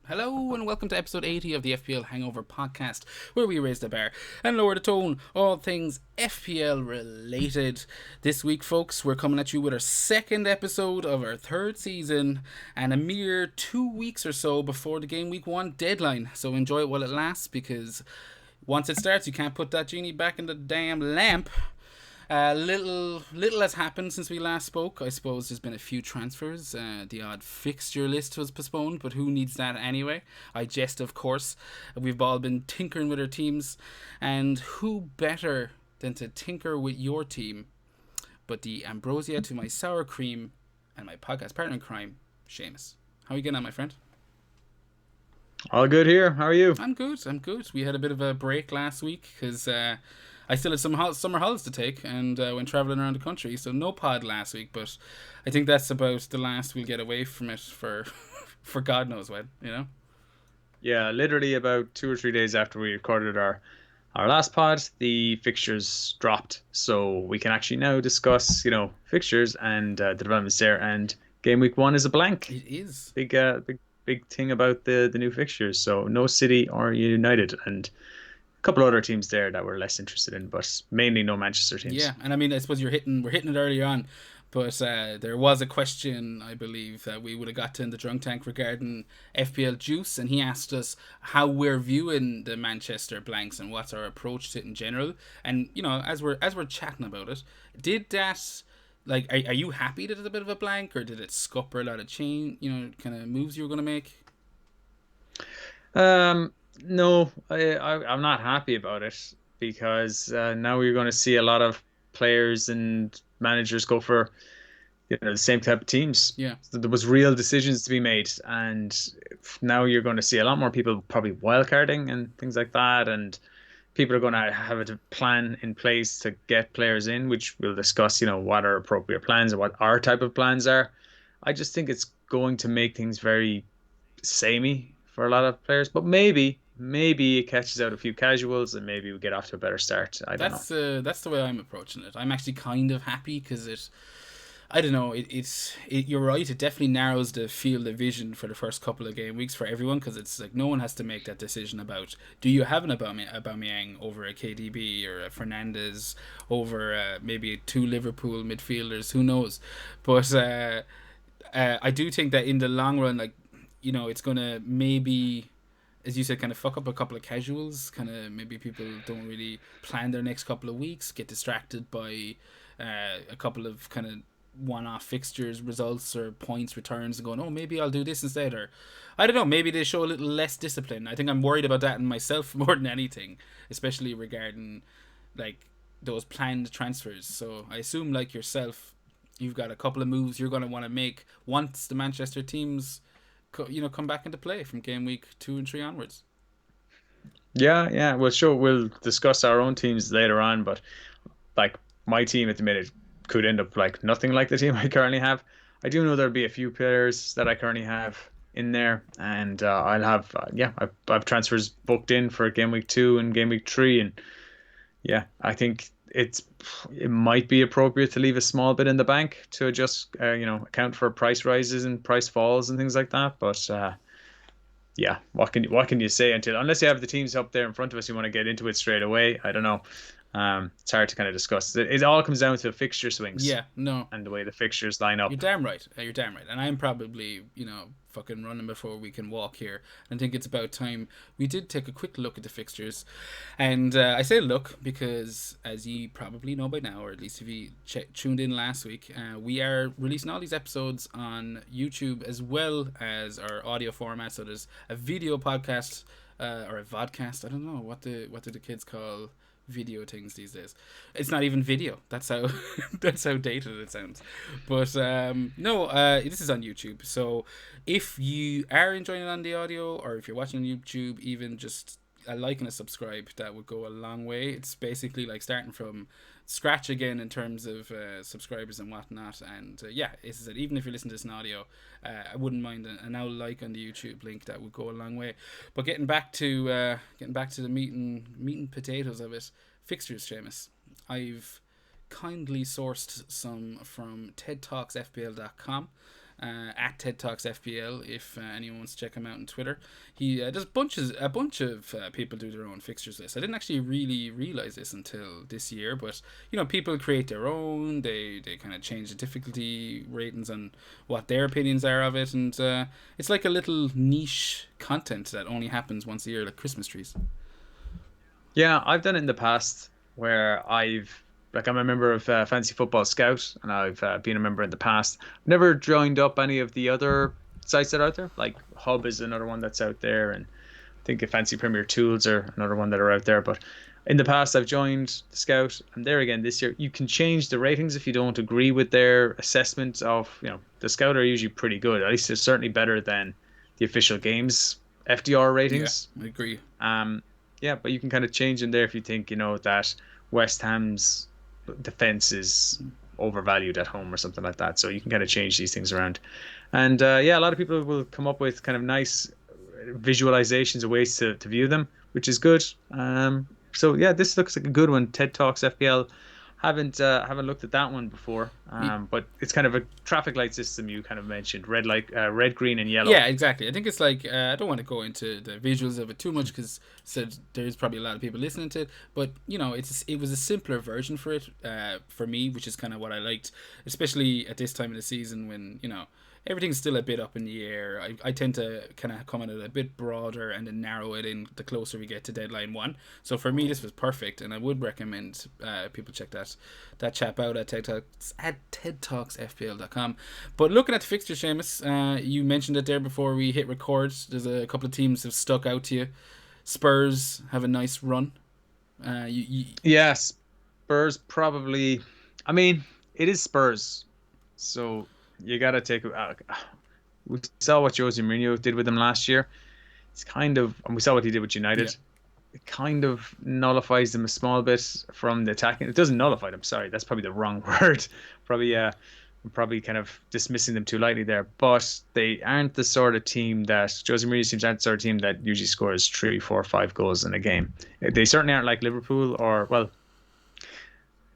Hello and welcome to episode 80 of the FPL Hangover podcast, where we raise the bar and lower the tone, all things FPL related. This week, folks, we're coming at you with our second episode of our third season and a mere 2 weeks or so before the game week 1 deadline. So enjoy it while it lasts, because once it starts, you can't put that genie back in the damn lamp. Little has happened since we last spoke. I suppose there's been a few transfers. The odd fixture list was postponed, but who needs that anyway? I jest, of course. We've all been tinkering with our teams, and who better than to tinker with your team but the ambrosia to my sour cream and my podcast partner in crime, Seamus. How are you getting on, my friend? All good here. How are you? I'm good. We had a bit of a break last week because I still had some summer holidays to take and went travelling around the country. So no pod last week, but I think that's about the last we'll get away from it for for God knows when, you know? Yeah, literally about 2 or 3 days after we recorded our last pod, the fixtures dropped, so we can actually now discuss, fixtures and the developments there. And game week 1 is a blank. It is. Big thing about the new fixtures. So no City or United, and a couple other teams there that we're less interested in, but mainly no Manchester teams. Yeah, and I mean, I suppose we're hitting it earlier on, but there was a question, I believe, that we would have got to in the drunk tank regarding FPL Juice, and he asked us how we're viewing the Manchester blanks and what's our approach to it in general. And as we're chatting about it, did that, like, are you happy that it's a bit of a blank, or did it scupper a lot of kind of moves you were going to make? No, I'm not happy about it, because now we're going to see a lot of players and managers go for the same type of teams. Yeah. So there was real decisions to be made, and now you're going to see a lot more people probably wildcarding and things like that, and people are going to have a plan in place to get players in, which we'll discuss. What are appropriate plans and what our type of plans are. I just think it's going to make things very samey for a lot of players, but maybe it catches out a few casuals and maybe we get off to a better start. I don't know. That's the way I'm approaching it. I'm actually kind of happy because I don't know. You're right. It definitely narrows the field of vision for the first couple of game weeks for everyone, because it's like no one has to make that decision about, do you have an Aubameyang over a KDB or a Fernandes over maybe 2 Liverpool midfielders. Who knows? But I do think that in the long run, like, it's gonna maybe, as you said, kind of fuck up a couple of casuals. Kind of maybe people don't really plan their next couple of weeks, get distracted by a couple of kind of one-off fixtures results or points returns, and going, oh, maybe I'll do this instead, or I don't know, maybe they show a little less discipline. I think I'm worried about that in myself more than anything, especially regarding like those planned transfers. So I assume, like yourself, you've got a couple of moves you're going to want to make once the Manchester teams come back into play from game week 2 and 3 onwards. Yeah. Well, sure, we'll discuss our own teams later on, but like my team at the minute could end up like nothing like the team I currently have. I do know there'll be a few players that I currently have in there, and I'll have I've transfers booked in for game week 2 and game week 3, and yeah, I think it might be appropriate to leave a small bit in the bank to just account for price rises and price falls and things like that. But yeah, what can you say unless you have the teams up there in front of us, you want to get into it straight away? I don't know. It's hard to kind of discuss. It all comes down to fixture swings. Yeah, no. And the way the fixtures line up. You're damn right. And I'm probably, fucking running before we can walk here. I think it's about time we did take a quick look at the fixtures. And I say look because, as you probably know by now, or at least if you tuned in last week, we are releasing all these episodes on YouTube as well as our audio format. So there's a video podcast or a vodcast. I don't know what do the kids call video things these days. It's not even video. That's how that's how dated it sounds. But this is on YouTube. So if you are enjoying it on the audio, or if you're watching on YouTube, even just a like and a subscribe, that would go a long way. It's basically like starting from scratch again in terms of subscribers and whatnot. And this is it. Even if you're listening to this in audio, I wouldn't mind a now like on the YouTube link. That would go a long way. But getting back to the meat and potatoes of it, fixtures, Seamus. I've kindly sourced some from TEDTalksFPL.com. at TED Talks FPL. If anyone wants to check him out on Twitter, he does a bunch of people do their own fixtures list. I didn't actually really realize this until this year, but people create their own. They kind of change the difficulty ratings on what their opinions are of it, and it's like a little niche content that only happens once a year, like Christmas trees. Yeah, I've done it in the past where I'm a member of Fantasy Football Scout, and I've been a member in the past. Never joined up any of the other sites that are out there. Like Hub is another one that's out there, and I think Fancy Premier Tools are another one that are out there. But in the past, I've joined the Scout, and there again this year, you can change the ratings if you don't agree with their assessment of, the Scout are usually pretty good. At least it's certainly better than the official games FDR ratings. Yeah, I agree. Yeah, but you can kind of change in there if you think, that West Ham's defense is overvalued at home or something like that. So you can kind of change these things around. And yeah, a lot of people will come up with kind of nice visualizations of ways to view them, which is good. So yeah, this looks like a good one. TED Talks FPL. Haven't looked at that one before, but it's kind of a traffic light system you kind of mentioned, red, green, and yellow. Yeah, exactly. I think it's like I don't want to go into the visuals of it too much because there's probably a lot of people listening to it, but it was a simpler version for it for me, which is kind of what I liked, especially at this time of the season when everything's still a bit up in the air. I tend to kind of come at it a bit broader and then narrow it in the closer we get to deadline 1. So for me, this was perfect, and I would recommend people check that chap out at TEDTalksFPL.com. But looking at the fixture, Seamus, you mentioned it there before we hit record. There's a couple of teams that have stuck out to you. Spurs have a nice run. Yes, Spurs probably. I mean, it is Spurs, so you got to take. We saw what Jose Mourinho did with them last year. It's kind of, and we saw what he did with United. Yeah. It kind of nullifies them a small bit from the attacking. It doesn't nullify them. Sorry, that's probably the wrong word. Probably kind of dismissing them too lightly there. But they aren't the sort of team that Jose Mourinho's teams aren't the sort of team that usually scores 3, 4, 5 goals in a game. They certainly aren't like Liverpool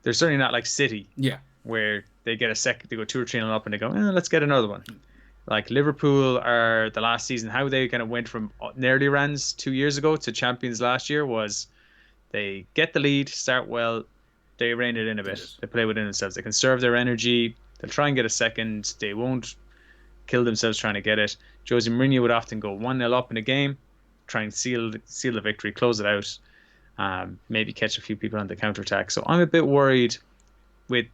they're certainly not like City. Yeah. Where they get a second, they go 2 or 3 up, and they go, let's get another one. Like Liverpool are the last season, how they kind of went from nearly runs 2 years ago to champions last year was they get the lead, start well, they rein it in a bit. They play within themselves. They conserve their energy. They'll try and get a second. They won't kill themselves trying to get it. Jose Mourinho would often go 1-0 up in a game, try and seal the victory, close it out, maybe catch a few people on the counter-attack. So I'm a bit worried with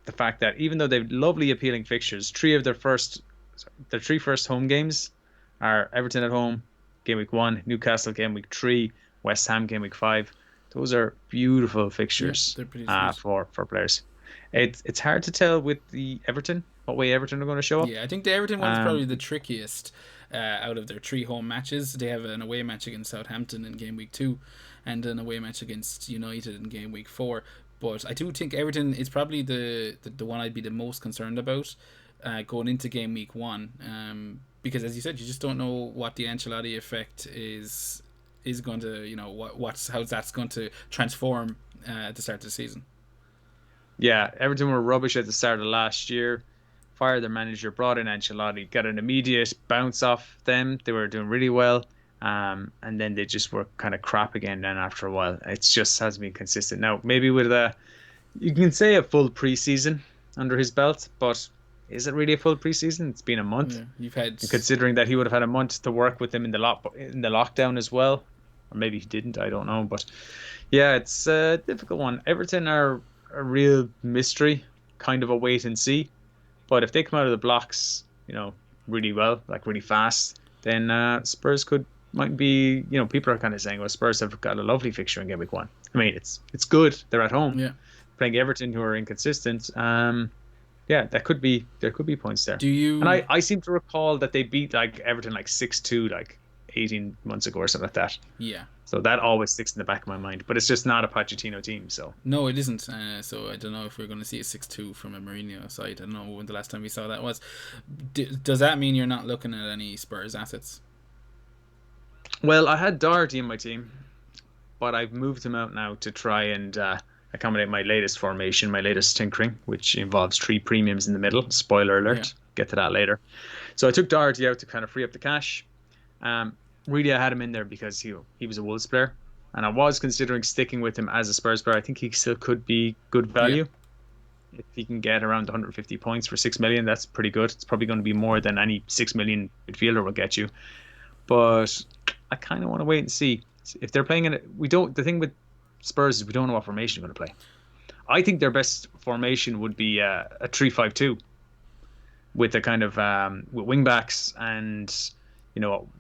the fact that even though they've lovely appealing fixtures, 3 of their 3 first home games are Everton at home, game week 1, Newcastle game week 3, West Ham game week 5. Those are beautiful fixtures for players. It's hard to tell with the Everton what way Everton are going to show up. Yeah, I think the Everton one's probably the trickiest out of their 3 home matches. They have an away match against Southampton in game week 2 and an away match against United in game week 4. But I do think Everton is probably the one I'd be the most concerned about going into game week 1. Because as you said, you just don't know what the Ancelotti effect is going to, how that's going to transform at the start of the season. Yeah, Everton were rubbish at the start of last year. Fired their manager, brought in Ancelotti, got an immediate bounce off them. They were doing really well. And then they just were kind of crap again then after a while. It just has been consistent. Now, maybe with you can say a full preseason under his belt, but is it really a full preseason? It's been a month. Yeah, you've had, and considering that he would have had a month to work with them in the lockdown as well, or maybe he didn't. I don't know, but yeah, it's a difficult one. Everton are a real mystery, kind of a wait and see. But if they come out of the blocks, really well, like really fast, then Spurs might be, people are kind of saying, well, Spurs have got a lovely fixture in game week 1. I mean, it's good. They're at home. Yeah. Playing Everton, who are inconsistent. Yeah, there could be points there. Do you? And I seem to recall that they beat like Everton like 6-2 like 18 months ago or something like that. Yeah. So that always sticks in the back of my mind. But it's just not a Pochettino team, so. No, it isn't. So I don't know if we're going to see a 6-2 from a Mourinho side. I don't know when the last time we saw that was. Does that mean you're not looking at any Spurs assets? Well, I had Doherty in my team, but I've moved him out now to try and accommodate my latest formation, my latest tinkering, which involves 3 premiums in the middle. Spoiler alert. get to that later. So I took Doherty out to kind of free up the cash. Really, I had him in there because he was a Wolves player, and I was considering sticking with him as a Spurs player. I think he still could be good Yeah. value. If he can get around 150 points for 6 million, that's pretty good. It's probably going to be more than any 6 million midfielder will get you. But I kind of want to wait and see if they're playing in it. We don't. The thing with Spurs is we don't know what formation they're going to play. I think their best formation would be a 3-5-2 with a kind of with wing backs and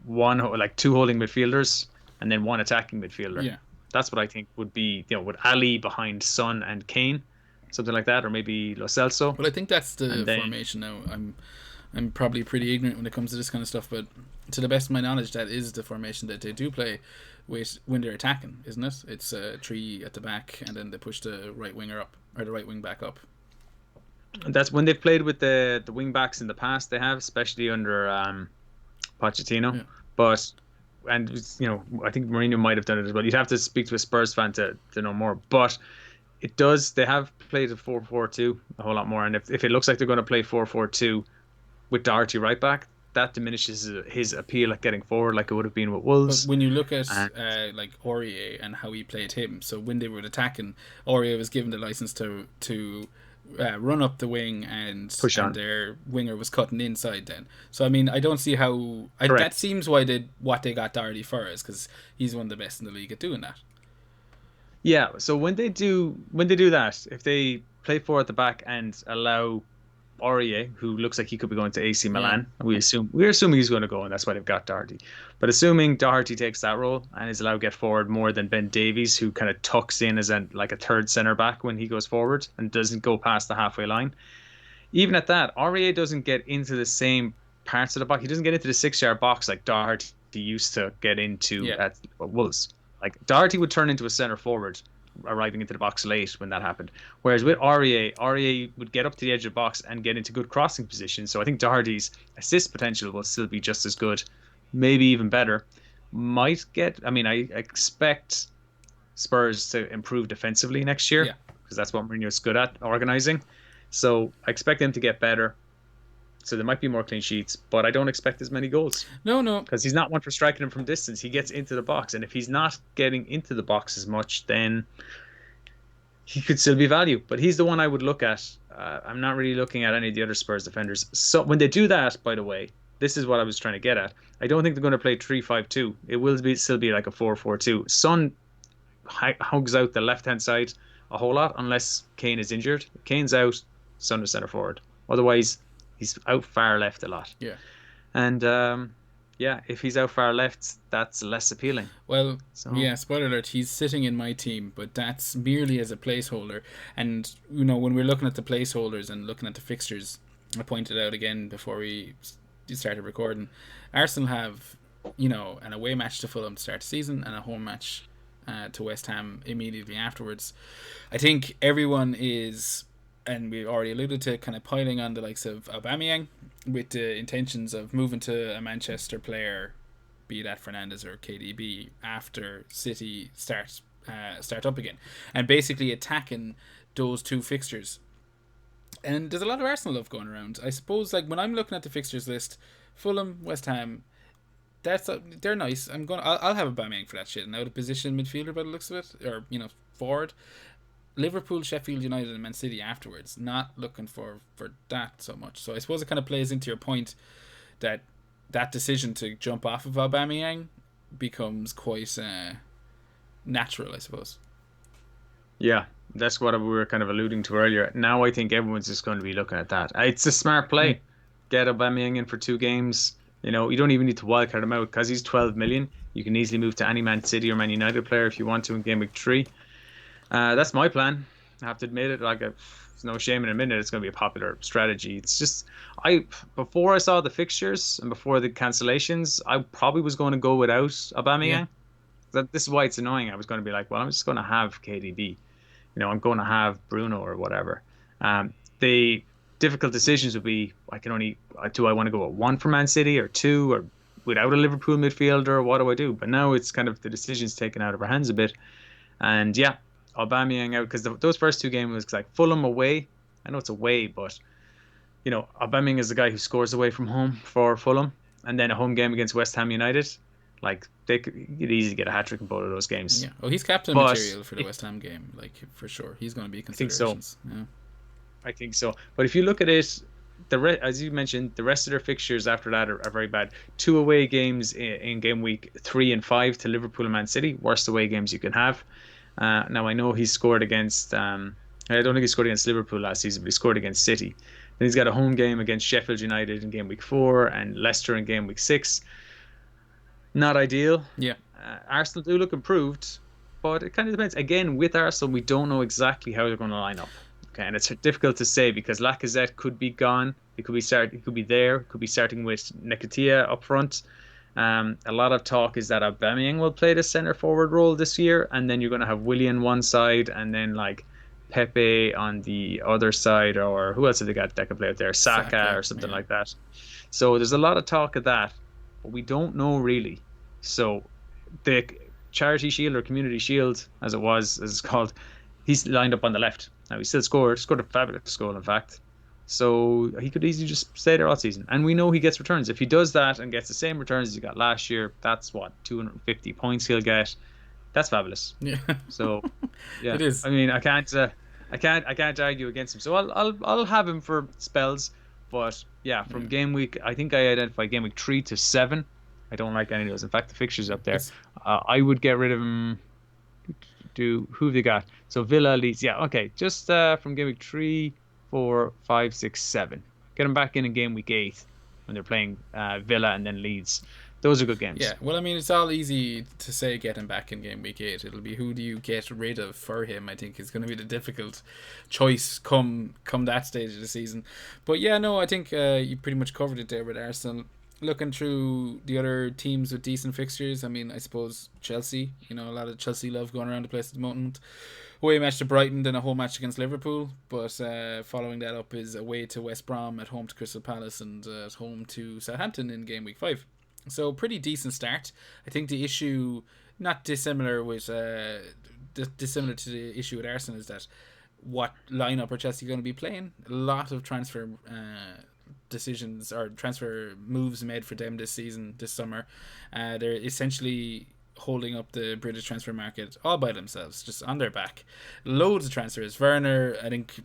one like two holding midfielders and then one attacking midfielder. Yeah. That's what I think would be with Ali behind Son and Kane, something like that, or maybe Lo Celso. But I think that's the then, formation now. I'm probably pretty ignorant when it comes to this kind of stuff, but to the best of my knowledge, that is the formation that they do play with when they're attacking, isn't it? It's a three at the back, and then they push the right winger up or the right wing back up. That's when they've played with the wing backs in the past. They have, especially under Pochettino, Yeah. but and I think Mourinho might have done it as well. You'd have to speak to a Spurs fan to know more, but it does. They have played a 4-4-2 a whole lot more, and if it looks like they're going to play 4-4-2 with Doherty right back, that diminishes his appeal at getting forward, like it would have been with Wolves. But when you look at like Aurier and how he played him, so when they were attacking, Aurier was given the license to run up the wing and push on. And their winger was cutting inside then. So I mean, I don't see how Correct. that seems why they got Doherty for is because he's one of the best in the league at doing that. Yeah, so when they do that, if they play four at the back and allow Aurier, who looks like he could be going to AC Milan, we're assuming he's going to go, and that's why they've got Doherty. But assuming Doherty takes that role and is allowed to get forward more than Ben Davies, who kind of tucks in as like a third centre back when he goes forward and doesn't go past the halfway line. Even at that, Aurier doesn't get into the same parts of the box. He doesn't get into the 6-yard box like Doherty used to get into at Wolves. Like Doherty would turn into a centre forward, arriving into the box late when that happened. Whereas with Aurier would get up to the edge of the box and get into good crossing position. So I think Doherty's assist potential will still be just as good, maybe even better. I expect Spurs to improve defensively next year because that's what Mourinho's good at, organising. So I expect them to get better. So there might be more clean sheets, but I don't expect as many goals. No. Because he's not one for striking them from distance. He gets into the box. And if he's not getting into the box as much, then he could still be value. But he's the one I would look at. I'm not really looking at any of the other Spurs defenders. So when they do that, by the way, this is what I was trying to get at. I don't think they're going to play 3-5-2. It will still be like a 4-4-2. Son hugs out the left-hand side a whole lot unless Kane is injured. If Kane's out, Son is centre forward. Otherwise, he's out far left a lot. Yeah. And if he's out far left, that's less appealing. Well, spoiler alert, he's sitting in my team, but that's merely as a placeholder. And, when we're looking at the placeholders and looking at the fixtures, I pointed out again before we started recording, Arsenal have, an away match to Fulham to start the season and a home match to West Ham immediately afterwards. I think everyone is, and we already alluded to, kind of piling on the likes of Aubameyang with the intentions of moving to a Manchester player, be that Fernandes or KDB, after City start up again, and basically attacking those two fixtures. And there's a lot of Arsenal love going around. I suppose, like when I'm looking at the fixtures list, Fulham, West Ham, they're nice. I'll have Aubameyang for that shit. And out of position midfielder by the looks of it, or forward. Liverpool, Sheffield United, and Man City afterwards. Not looking for that so much. So I suppose it kind of plays into your point that decision to jump off of Aubameyang becomes quite natural, I suppose. Yeah, that's what we were kind of alluding to earlier. Now I think everyone's just going to be looking at that. It's a smart play. Get Aubameyang in for 2 games. You don't even need to wildcard him out because he's 12 million. You can easily move to any Man City or Man United player if you want to in Game Week 3. That's my plan. I have to admit it. There's no shame in a minute. It's going to be a popular strategy. It's just before I saw the fixtures and before the cancellations, I probably was going to go without Aubameyang. This is why it's annoying. I was going to be like, well, I'm just going to have KDB. I'm going to have Bruno or whatever. The difficult decisions would be, do I want to go at 1 for Man City or 2 or without a Liverpool midfielder? What do I do? But now it's kind of the decision's taken out of our hands a bit. And Aubameyang out because those first 2 games was like Fulham away. I know it's away, but Aubameyang is the guy who scores away from home for Fulham, and then a home game against West Ham United. Like they could easily get a hat trick in both of those games. Yeah. Oh, he's captain But material for the West Ham game, like for sure. He's going to be I think so. considerations. Yeah. I think so. But if you look at it, as you mentioned, the rest of their fixtures after that are very bad. Two away games in game week 3 and 5 to Liverpool and Man City, worst away games you can have. Now I know he scored against. I don't think he scored against Liverpool last season, but he scored against City. Then he's got a home game against Sheffield United in game week 4 and Leicester in game week 6. Not ideal. Yeah. Arsenal do look improved, but it kind of depends. Again, with Arsenal, we don't know exactly how they're going to line up. Okay, and it's difficult to say because Lacazette could be gone. It could be It could be there. It could be starting with Nketiah up front. A lot of talk is that Aubameyang will play the centre forward role this year, and then you're going to have Willian one side, and then like Pepe on the other side, or who else have they got that could play out there? Saka or something like that. So there's a lot of talk of that, but we don't know really. So the Charity Shield or Community Shield, as it's called, he's lined up on the left. Now he still scored a fabulous goal, in fact. So he could easily just stay there all season. And we know he gets returns. If he does that and gets the same returns as he got last year, that's what, 250 points he'll get. That's fabulous. Yeah. So yeah, It is. I mean, I can't argue against him. So I'll have him for spells. But yeah, from game week, I think I identified game week 3 to 7. I don't like any of those. In fact, the fixtures up there, I would get rid of him. Who have they got? So Villa, Leeds. Yeah, okay. Just from game week 3, 4, 5, 6, 7. Get them back in game week 8 when they're playing Villa and then Leeds. Those are good games. Yeah, well, I mean, it's all easy to say get him back in game week 8. It'll be who do you get rid of for him, I think, is going to be the difficult choice come that stage of the season. But yeah, no, I think you pretty much covered it there with Arsenal. Looking through the other teams with decent fixtures, I mean, I suppose Chelsea, a lot of Chelsea love going around the place at the moment. Away match to Brighton, then a home match against Liverpool. But following that up is away to West Brom, at home to Crystal Palace, and at home to Southampton in game week 5. So pretty decent start. I think the issue, not dissimilar with dissimilar to the issue with Arsenal, is that what lineup are Chelsea going to be playing? A lot of transfer decisions or transfer moves made for them this summer. They're essentially holding up the British transfer market all by themselves, just on their back. Loads of transfers. Werner, I think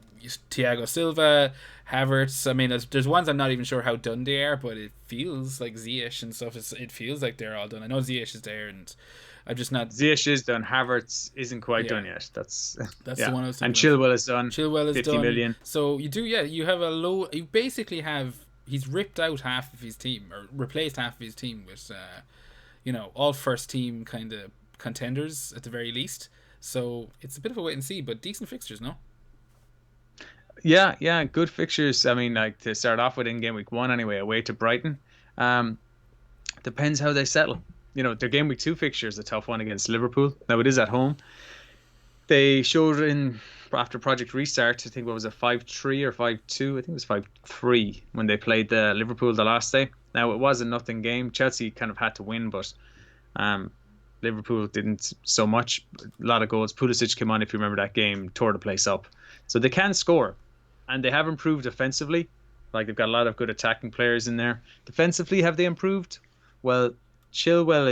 Thiago Silva, Havertz. I mean, there's ones I'm not even sure how done they are, but it feels like Ziyech and stuff. It feels like they're all done. I know Ziyech is there, and I'm just not. Ziyech is done. Havertz isn't quite done yet. That's the one I was thinking. And Chilwell is done. Chilwell is 50 done. million. So you do, yeah. You have a low. You basically have. He's ripped out half of his team, or replaced half of his team with, all first team kind of contenders at the very least. So it's a bit of a wait and see, but decent fixtures, no? Yeah, good fixtures. I mean, like to start off with in game week 1 anyway, away to Brighton. Depends how they settle. Their game week 2 fixture is a tough one against Liverpool. Now it is at home. They showed after Project Restart, I think what was it, 5-3 or 5-2? I think it was 5-3 when they played the Liverpool the last day. Now it was a nothing game. Chelsea kind of had to win, but Liverpool didn't so much. A lot of goals. Pulisic came on, if you remember that game, tore the place up. So they can score, and they have improved offensively. Like they've got a lot of good attacking players in there. Defensively, have they improved? Well, Chilwell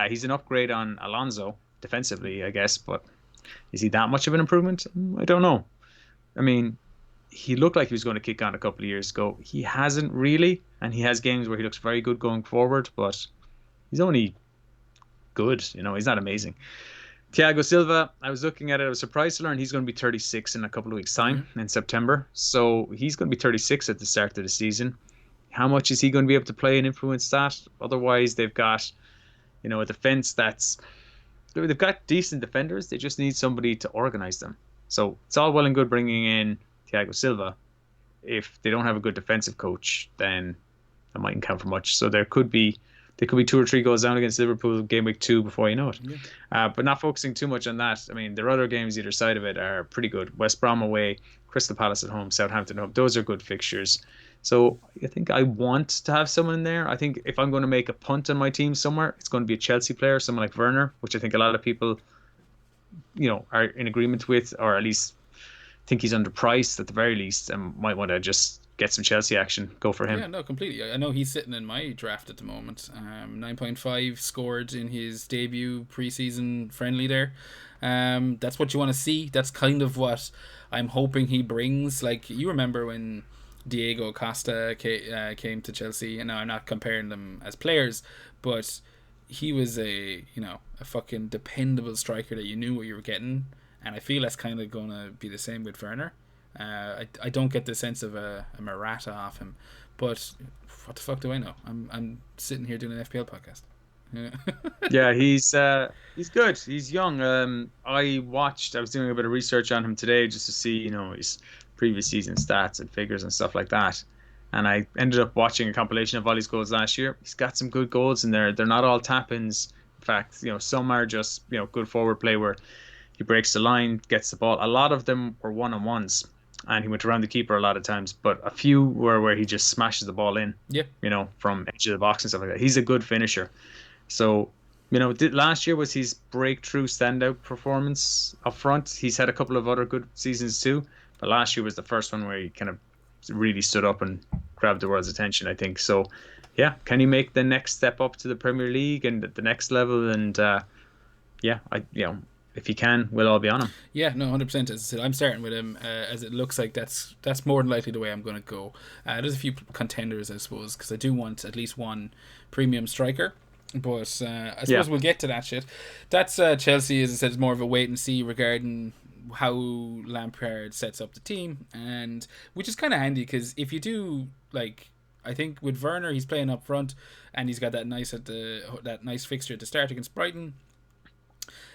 he's an upgrade on Alonso defensively, I guess, but is he that much of an improvement? I don't know. I mean, he looked like he was going to kick on a couple of years ago. He hasn't really, and he has games where he looks very good going forward, but he's only good. He's not amazing. Thiago Silva, I was looking at it. I was surprised to learn he's going to be 36 in a couple of weeks' time in September. So he's going to be 36 at the start of the season. How much is he going to be able to play and influence that? Otherwise, they've got, a defense they've got decent defenders. They just need somebody to organize them. So it's all well and good bringing in Thiago Silva. If they don't have a good defensive coach, then that mightn't count for much. So there could be 2 or 3 goals down against Liverpool game week 2 before you know it. Yeah. But not focusing too much on that. I mean, their other games either side of it are pretty good. West Brom away, Crystal Palace at home, Southampton at home. Those are good fixtures. So I think I want to have someone there. I think if I'm going to make a punt on my team somewhere, it's going to be a Chelsea player, someone like Werner, which I think a lot of people, are in agreement with, or at least think he's underpriced at the very least, and might want to just get some Chelsea action, go for Yeah, him. no, completely. I know he's sitting in my draft at the moment. 9.5 scored in his debut preseason friendly there. That's what you want to see. That's kind of what I'm hoping he brings. Like, you remember when Diego Costa came to Chelsea, and now I'm not comparing them as players, but he was a fucking dependable striker that you knew what you were getting, and I feel that's kind of gonna be the same with Werner. I don't get the sense of a Murata off him, but what the fuck do I know? I'm sitting here doing an FPL podcast. Yeah. Yeah, he's good. He's young. I was doing a bit of research on him today just to see, his previous season stats and figures and stuff like that. And I ended up watching a compilation of all his goals last year. He's got some good goals in there. They're not all tap-ins. In fact, some are just, good forward play where he breaks the line, gets the ball. A lot of them were one-on-ones, and he went around the keeper a lot of times. But a few were where he just smashes the ball in, Yeah. from edge of the box and stuff like that. He's a good finisher. So, last year was his breakthrough standout performance up front. He's had a couple of other good seasons too, but last year was the first one where he kind of really stood up and grabbed the world's attention, I think. So, yeah, can he make the next step up to the Premier League and the next level? And yeah, if he can, we'll all be on him. Yeah, no, 100%. As I said, I'm starting with him, as it looks like that's more than likely the way I'm going to go. There's a few contenders, I suppose, because I do want at least one premium striker. But I suppose we'll get to that shit. That's Chelsea, as I said, is more of a wait and see regarding how Lampard sets up the team, and which is kind of handy because if you do, like, I think with Werner, he's playing up front and he's got that nice fixture at the start against Brighton.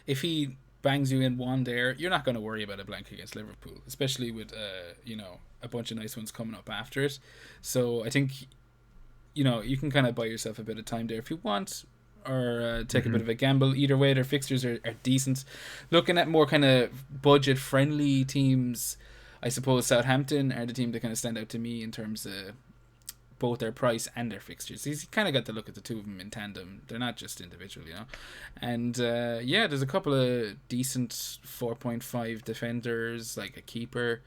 If he bangs you in one there, you're not going to worry about a blank against Liverpool, especially with a bunch of nice ones coming up after it. So I think you can kind of buy yourself a bit of time there if you want, or take a bit of a gamble. Either way, their fixtures are decent. Looking at more kind of budget friendly teams, I suppose Southampton are the team that kind of stand out to me in terms of both their price and their fixtures. You kind of got to look at the two of them in tandem. They're not just individual, And there's a couple of decent 4.5 defenders, like a keeper.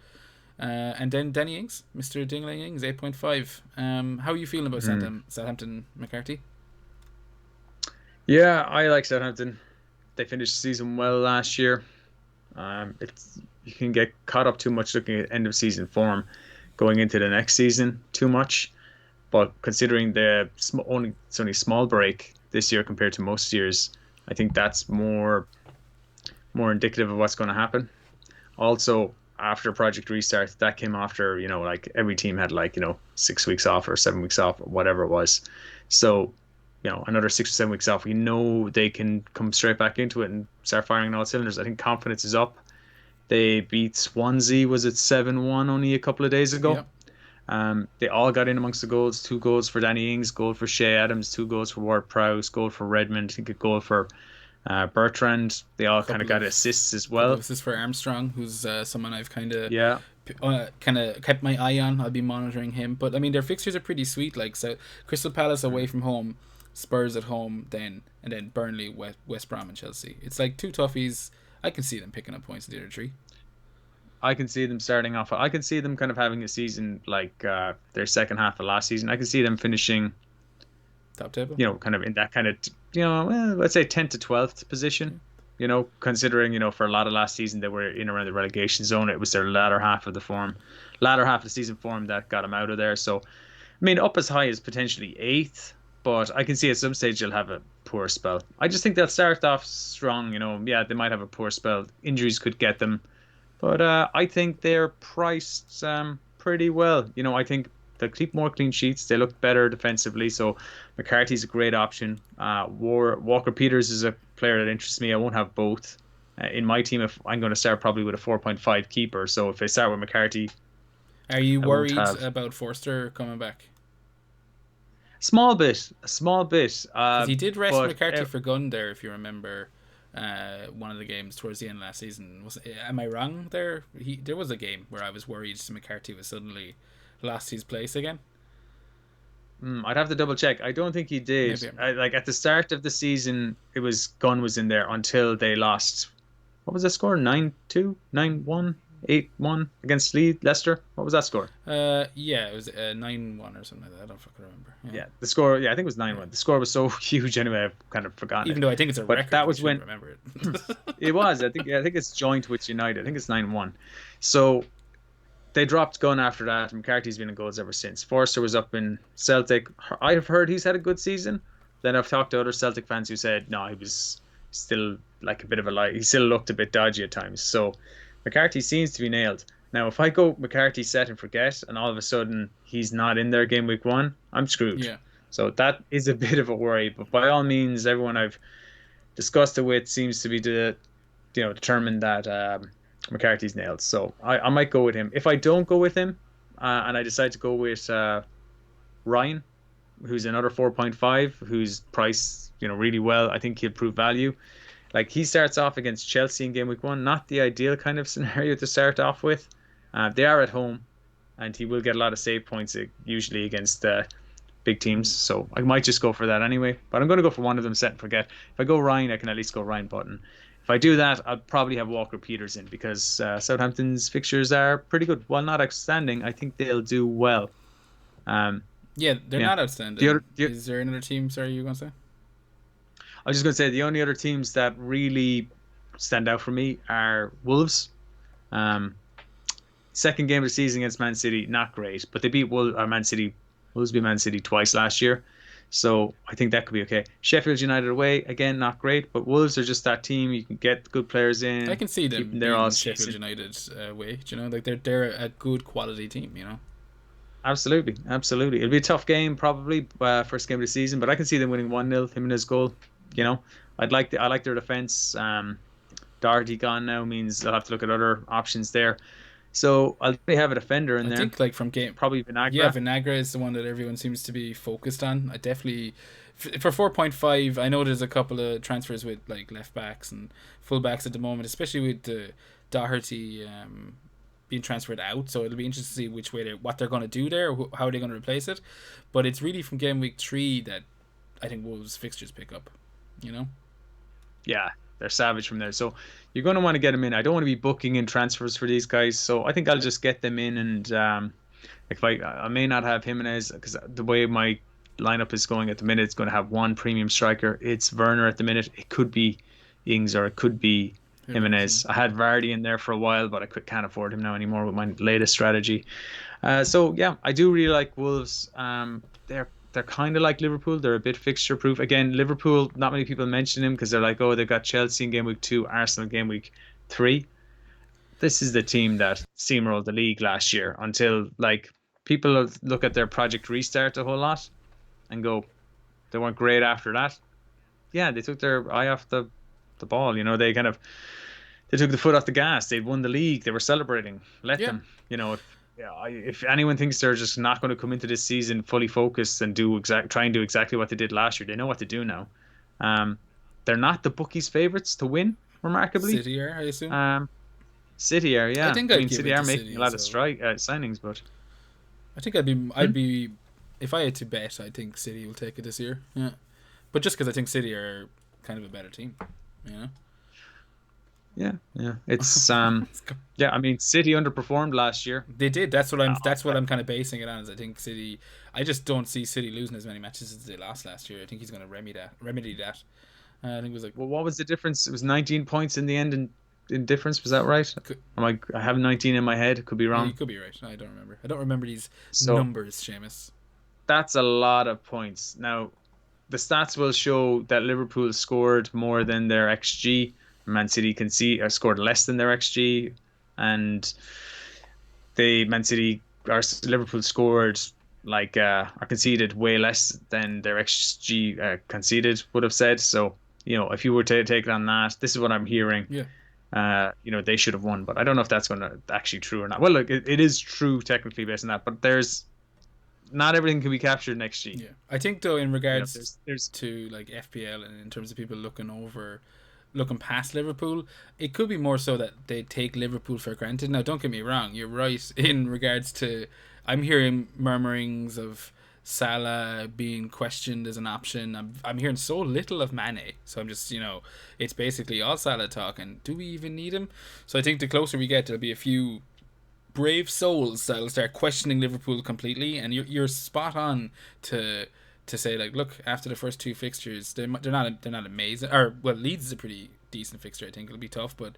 And then Danny Ings, Mr. Dingling Ings, 8.5. How are you feeling about Southampton, McCarthy? Yeah, I like Southampton. They finished the season well last year. You can get caught up too much looking at end of season form going into the next season too much. But considering it's only small break this year compared to most years, I think that's more indicative of what's going to happen. Also, after Project Restart, that came after, like every team had 6 weeks off or 7 weeks off or whatever it was. So, another 6 or 7 weeks off, they can come straight back into it and start firing on all cylinders. I think confidence is up. They beat Swansea, was it 7-1 only a couple of days ago? Yep. They all got in amongst the goals. 2 goals for Danny Ings, goal for Shea Adams, 2 goals for Ward-Prowse, goal for Redmond, I think a goal for Bertrand. They all kind of got assists as well. This is for Armstrong, who's someone I've kind of kept my eye on. I'll be monitoring him. But I mean, their fixtures are pretty sweet. Like, so Crystal Palace away from home, Spurs at home, and then Burnley, West Brom, and Chelsea. It's like 2 toughies. I can see them picking up points in the other 3. I can see them starting off. I can see them kind of having a season like their second half of last season. I can see them finishing top table. Kind of in that kind of let's say 10th to 12th position. Considering for a lot of last season they were in around the relegation zone. It was their latter half of the season form that got them out of there. So, I mean, up as high as potentially 8th, but I can see at some stage they'll have a poor spell. I just think they'll start off strong. Yeah, they might have a poor spell. Injuries could get them. But I think they're priced pretty well. I think they'll keep more clean sheets. They look better defensively. So McCarthy's a great option. Walker-Peters is a player that interests me. I won't have both. In my team, if I'm going to start probably with a 4.5 keeper. So if I start with McCarthy... Are you worried about Forster coming back? A small bit. He did rest McCarthy for Gunn there, if you remember. One of the games towards the end of last season. Am I wrong there? There was a game where I was worried McCarthy was suddenly lost his place again. I'd have to double check. I don't think he did. Like at the start of the season, it was Gunn was in there until they lost. What was the score? 9-2, 9-1 8-1 against Leicester. What was that score? Yeah, it was 9-1 or something like that. I don't fucking remember. Yeah. Yeah, the score. Yeah, I think it was Yeah. 9-1. The score was so huge anyway. I've kind of forgotten Even it. though I think it's a But record, that we was should when remember it. it was. I think it's joint with United. I think it's 9-1. So they dropped gun after that. McCarthy's been in goals ever since. Forster was up in Celtic. I have heard he's had a good season. Then I've talked to other Celtic fans who said no, he was still like a bit of a lie. He still looked a bit dodgy at times. So McCarthy seems to be nailed. Now, if I go McCarthy set and forget, and all of a sudden he's not in there game week 1, I'm screwed. Yeah. So that is a bit of a worry. But by all means, everyone I've discussed it with seems to be determined that McCarthy's nailed. So I might go with him. If I don't go with him, and I decide to go with Ryan, who's another 4.5, who's priced really well, I think he'll prove value. Like he starts off against Chelsea in game week 1, not the ideal kind of scenario to start off with. They are at home, and he will get a lot of save points usually against big teams. So I might just go for that anyway. But I'm going to go for one of them, set and forget. If I go Ryan, I can at least go Ryan Button. If I do that, I'll probably have Walker Peters in because Southampton's fixtures are pretty good. While not outstanding, I think they'll do well. Yeah, they're Yeah. not outstanding. Is there another team? Sorry, you were going to say? I was just going to say the only other teams that really stand out for me are Wolves. Second game of the season against Man City, not great, but they beat Man City. Wolves beat Man City twice last year, so I think that could be okay. Sheffield United away, again, not great, but Wolves are just that team. You can get good players in. I can see them being they're all Sheffield United way. Do you know, like they're a good quality team. You know. Absolutely, absolutely. It'll be a tough game, probably first game of the season, but I can see them winning 1-0. Jimenez goal. You know, I like their defense. Doherty gone now means I'll have to look at other options there. So I'll probably have a defender in there. I think like from game probably Vinagre. Yeah, Vinagre is the one that everyone seems to be focused on. I definitely for 4.5. I know there's a couple of transfers with like left backs and full backs at the moment, especially with the Doherty being transferred out. So it'll be interesting to see what they're going to do there, how they're going to replace it. But it's really from game week 3 that I think Wolves fixtures pick up. You know. Yeah, they're savage from there. So you're going to want to get them in. I don't want to be booking in transfers for these guys, so I think I'll just get them in. And if I may not have Jimenez because the way my lineup is going at the minute, it's going to have one premium striker. It's Werner at the minute. It could be Ings or it could be Jimenez. I had Vardy in there for a while, but I can't afford him now anymore with my latest strategy. So yeah, I do really like Wolves. They're kind of like Liverpool. They're a bit fixture proof. Again, Liverpool, not many people mention him because they're like, oh, they've got Chelsea in game week 2, Arsenal in game week 3. This is the team that steamrolled the league last year until like people look at their project restart a whole lot and go, they weren't great after that. Yeah, they took their eye off the ball. You know, they took the foot off the gas. They'd won the league. They were celebrating. Let them. You know, if anyone thinks they're just not going to come into this season fully focused and try and do exactly what they did last year, they know what to do now. They're not the bookies' favorites to win, remarkably. City are, I assume. City are, yeah. I think I'd City are making a lot of signings, but I think I'd be if I had to bet, I think City will take it this year. Yeah, but just because I think City are kind of a better team, you know. Yeah. It's yeah. I mean, City underperformed last year. They did. That's what I'm kind of basing it on. Is I think City. I just don't see City losing as many matches as they lost last year. I think he's going to remedy that. I think it was like. Well, what was the difference? It was 19 points in the end in difference. Was that right? I have 19 in my head. Could be wrong. You could be right. I don't remember. I don't remember these numbers, Seamus. That's a lot of points. Now, the stats will show that Liverpool scored more than their XG. Man City scored less than their XG, and Liverpool scored or conceded way less than their XG conceded would have said. So if you were to take it on that, this is what I'm hearing. Yeah. They should have won, but I don't know if that's going to actually true or not. Well, look, it is true technically based on that, but not everything can be captured in XG. Yeah, I think though in regards there's to like FPL and in terms of people looking past Liverpool, it could be more so that they take Liverpool for granted. Now, don't get me wrong, you're right in regards to I'm hearing murmurings of Salah being questioned as an option. I'm hearing so little of Mane, so I'm just it's basically all Salah talk. And do we even need him? So I think the closer we get, there'll be a few brave souls that'll start questioning Liverpool completely. And you're spot on to say, like, look, after the first two fixtures, they're not amazing. Or well, Leeds is a pretty decent fixture. I think it'll be tough, but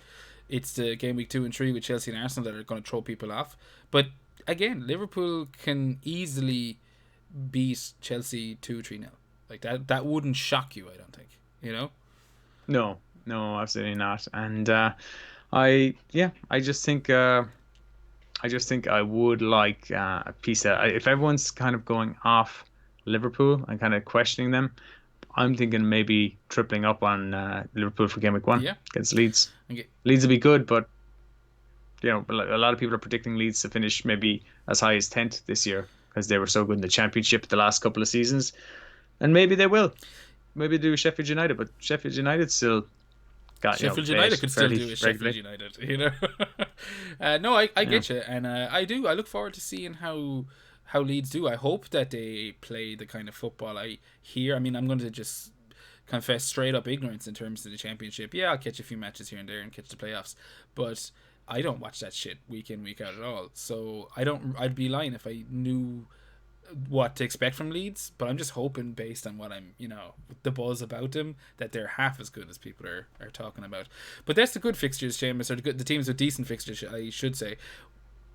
it's the game week 2 and 3 with Chelsea and Arsenal that are going to throw people off. But again, Liverpool can easily beat Chelsea 2-3-0. Like that wouldn't shock you, I don't think. No, no, absolutely not. And I just think I would like a piece of, if everyone's kind of going off Liverpool and kind of questioning them, I'm thinking maybe tripling up on Liverpool for game week 1 against Leeds. Okay. Leeds will be good, but a lot of people are predicting Leeds to finish maybe as high as 10th this year because they were so good in the Championship the last couple of seasons, and maybe they will. Maybe do Sheffield United, but Sheffield United still got Sheffield United could still do it. Sheffield United, No, I get you, and I do. I look forward to seeing how Leeds do. I hope that they play the kind of football I hear. I mean, I'm going to just confess straight up ignorance in terms of the Championship. Yeah, I'll catch a few matches here and there and catch the playoffs, but I don't watch that shit week in, week out at all. So I'd be lying if I knew what to expect from Leeds, but I'm just hoping, based on what I'm, the buzz about them, that they're half as good as people are talking about. But that's the good fixtures, Seamus, or the teams with decent fixtures, I should say.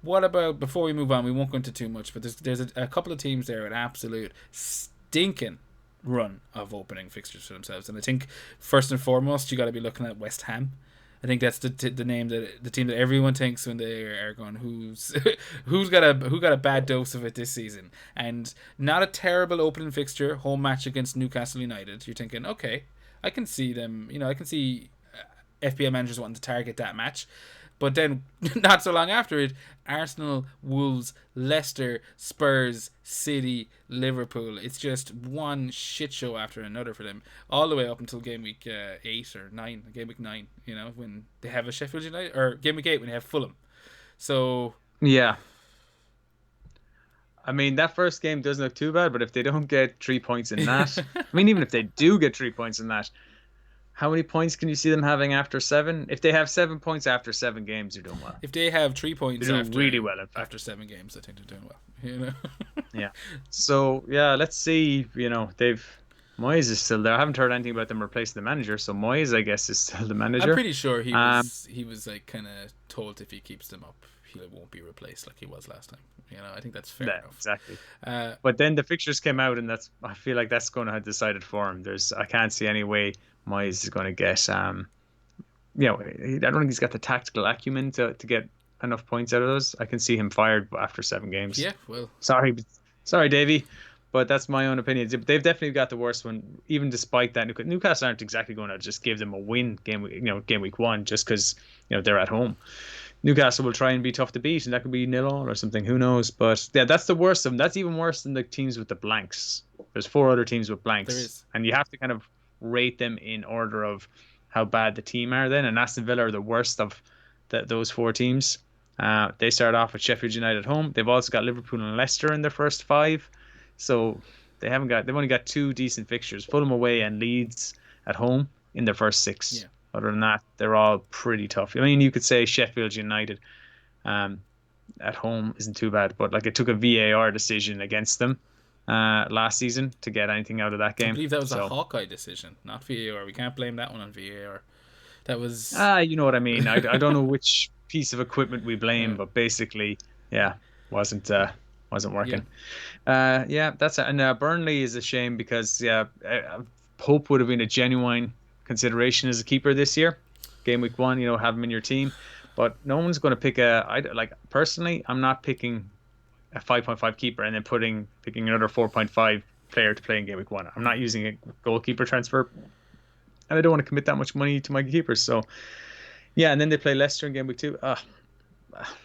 What about, before we move on, we won't go into too much, but there's a couple of teams there with absolute stinking run of opening fixtures for themselves, and I think first and foremost you got to be looking at West Ham. I think that's the name that the team that everyone thinks when they are going, who got a bad dose of it this season. And not a terrible opening fixture, home match against Newcastle United. You're thinking, okay, I can see them. I can see FPL managers wanting to target that match. But then, not so long after it, Arsenal, Wolves, Leicester, Spurs, City, Liverpool. It's just one shit show after another for them, all the way up until game week 8 or 9, game week 9. When they have a Sheffield United, or game week 8 when they have Fulham. So yeah, I mean that first game doesn't look too bad, but if they don't get 3 points in that, I mean even if they do get 3 points in that, how many points can you see them having after 7? If they have 7 points after 7 games, they're doing well. If they have 3 points they're doing really well after 7 games, I think they're doing well. Yeah. So yeah, let's see. Moyes is still there. I haven't heard anything about them replacing the manager, so Moyes, I guess, is still the manager. I'm pretty sure he was like kind of told if he keeps them up, he won't be replaced like he was last time. I think that's fair enough. Exactly. But then the fixtures came out, and I feel like that's going to have decided for him. I can't see any way Moyes is going to get. I don't think he's got the tactical acumen to get enough points out of those. I can see him fired after 7 games. Yeah, well, sorry, Davey, but that's my own opinion. They've definitely got the worst one. Even despite that, Newcastle aren't exactly going to just give them a win game week 1 just because they're at home. Newcastle will try and be tough to beat, and that could be 0-0 or something. Who knows? But yeah, that's the worst of them. That's even worse than the teams with the blanks. There's 4 other teams with blanks. There is. And you have to kind of rate them in order of how bad the team are then. And Aston Villa are the worst of those 4 teams. They start off with Sheffield United at home. They've also got Liverpool and Leicester in their first 5. So they've only got 2 decent fixtures. Fulham away and Leeds at home in their first 6. Yeah. Other than that, they're all pretty tough. I mean, you could say Sheffield United at home isn't too bad, but it took a VAR decision against them last season to get anything out of that game. I believe that was a Hawkeye decision, not VAR. We can't blame that one on VAR. That was... you know what I mean. I don't know which piece of equipment we blame, but basically, wasn't working. That's it. And Burnley is a shame because Pope would have been a genuine consideration as a keeper this year. Game week 1, have him in your team, but no one's going to pick personally, I'm not picking a 5.5 keeper and then picking another 4.5 player to play in game week 1. I'm not using a goalkeeper transfer, and I don't want to commit that much money to my keepers. So and then they play Leicester in game week 2.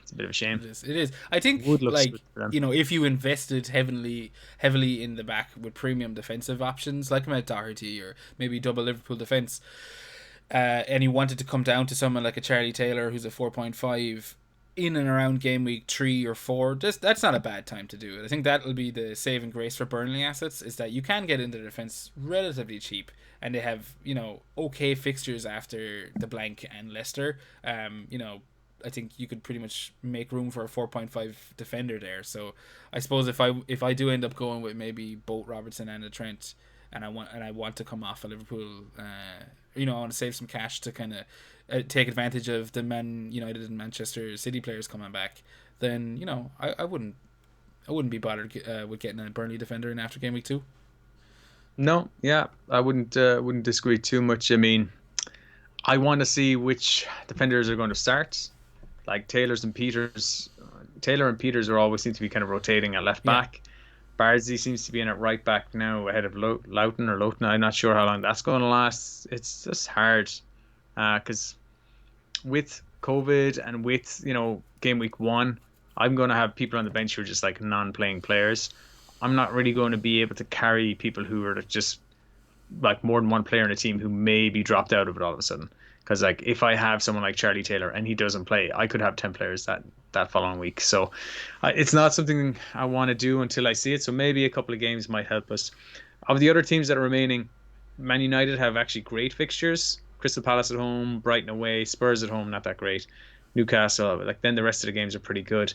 It's a bit of a shame. It is. I think if you invested heavily in the back with premium defensive options like Matt Doherty or maybe double Liverpool defense, and you wanted to come down to someone like a Charlie Taylor who's a 4.5, in and around game week 3 or 4, that's not a bad time to do it. I think that'll be the saving grace for Burnley assets, is that you can get into the defense relatively cheap, and they have okay fixtures after the blank and Leicester. I think you could pretty much make room for a 4.5 defender there. So I suppose if I do end up going with maybe both Robertson and a Trent, and I want to come off a Liverpool, I want to save some cash to kind of take advantage of the Man United and Manchester City players coming back, then I wouldn't be bothered with getting a Burnley defender in after game week 2. No, yeah, I wouldn't disagree too much. I mean, I want to see which defenders are going to start. Like Taylor and Peters are always seem to be kind of rotating at left back. Bardsley seems to be in at right back now ahead of Loughton. I'm not sure how long that's going to last. It's just hard because with COVID and with game week 1, I'm going to have people on the bench who are just like non-playing players. I'm not really going to be able to carry people who are just like more than one player in a team who may be dropped out of it all of a sudden. Because like if I have someone like Charlie Taylor and he doesn't play, I could have 10 players that following week. So it's not something I want to do until I see it. So maybe a couple of games might help us. Of the other teams that are remaining, Man United have actually great fixtures. Crystal Palace at home, Brighton away, Spurs at home, not that great. Newcastle, then the rest of the games are pretty good.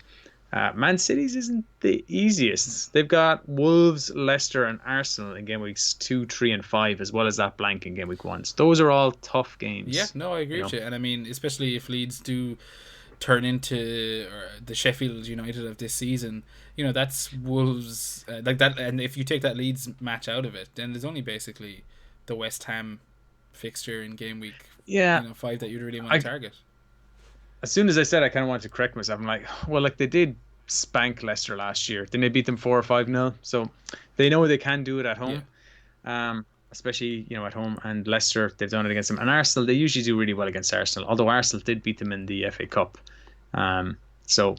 Man City's isn't the easiest. They've got Wolves, Leicester, and Arsenal in game weeks 2, 3, and 5, as well as that blank in game week 1. So those are all tough games. Yeah, no, I agree with you. And I mean, especially if Leeds do turn into the Sheffield United of this season, that's Wolves like that. And if you take that Leeds match out of it, then there's only basically the West Ham fixture in game week 5 that you'd really want to target. As soon as I said, I kind of wanted to correct myself. I'm like, well, like they did spank Leicester last year. Didn't they beat them 4 or 5-0? So they know they can do it at home, especially at home. And Leicester, they've done it against them. And Arsenal, they usually do really well against Arsenal. Although Arsenal did beat them in the FA Cup. So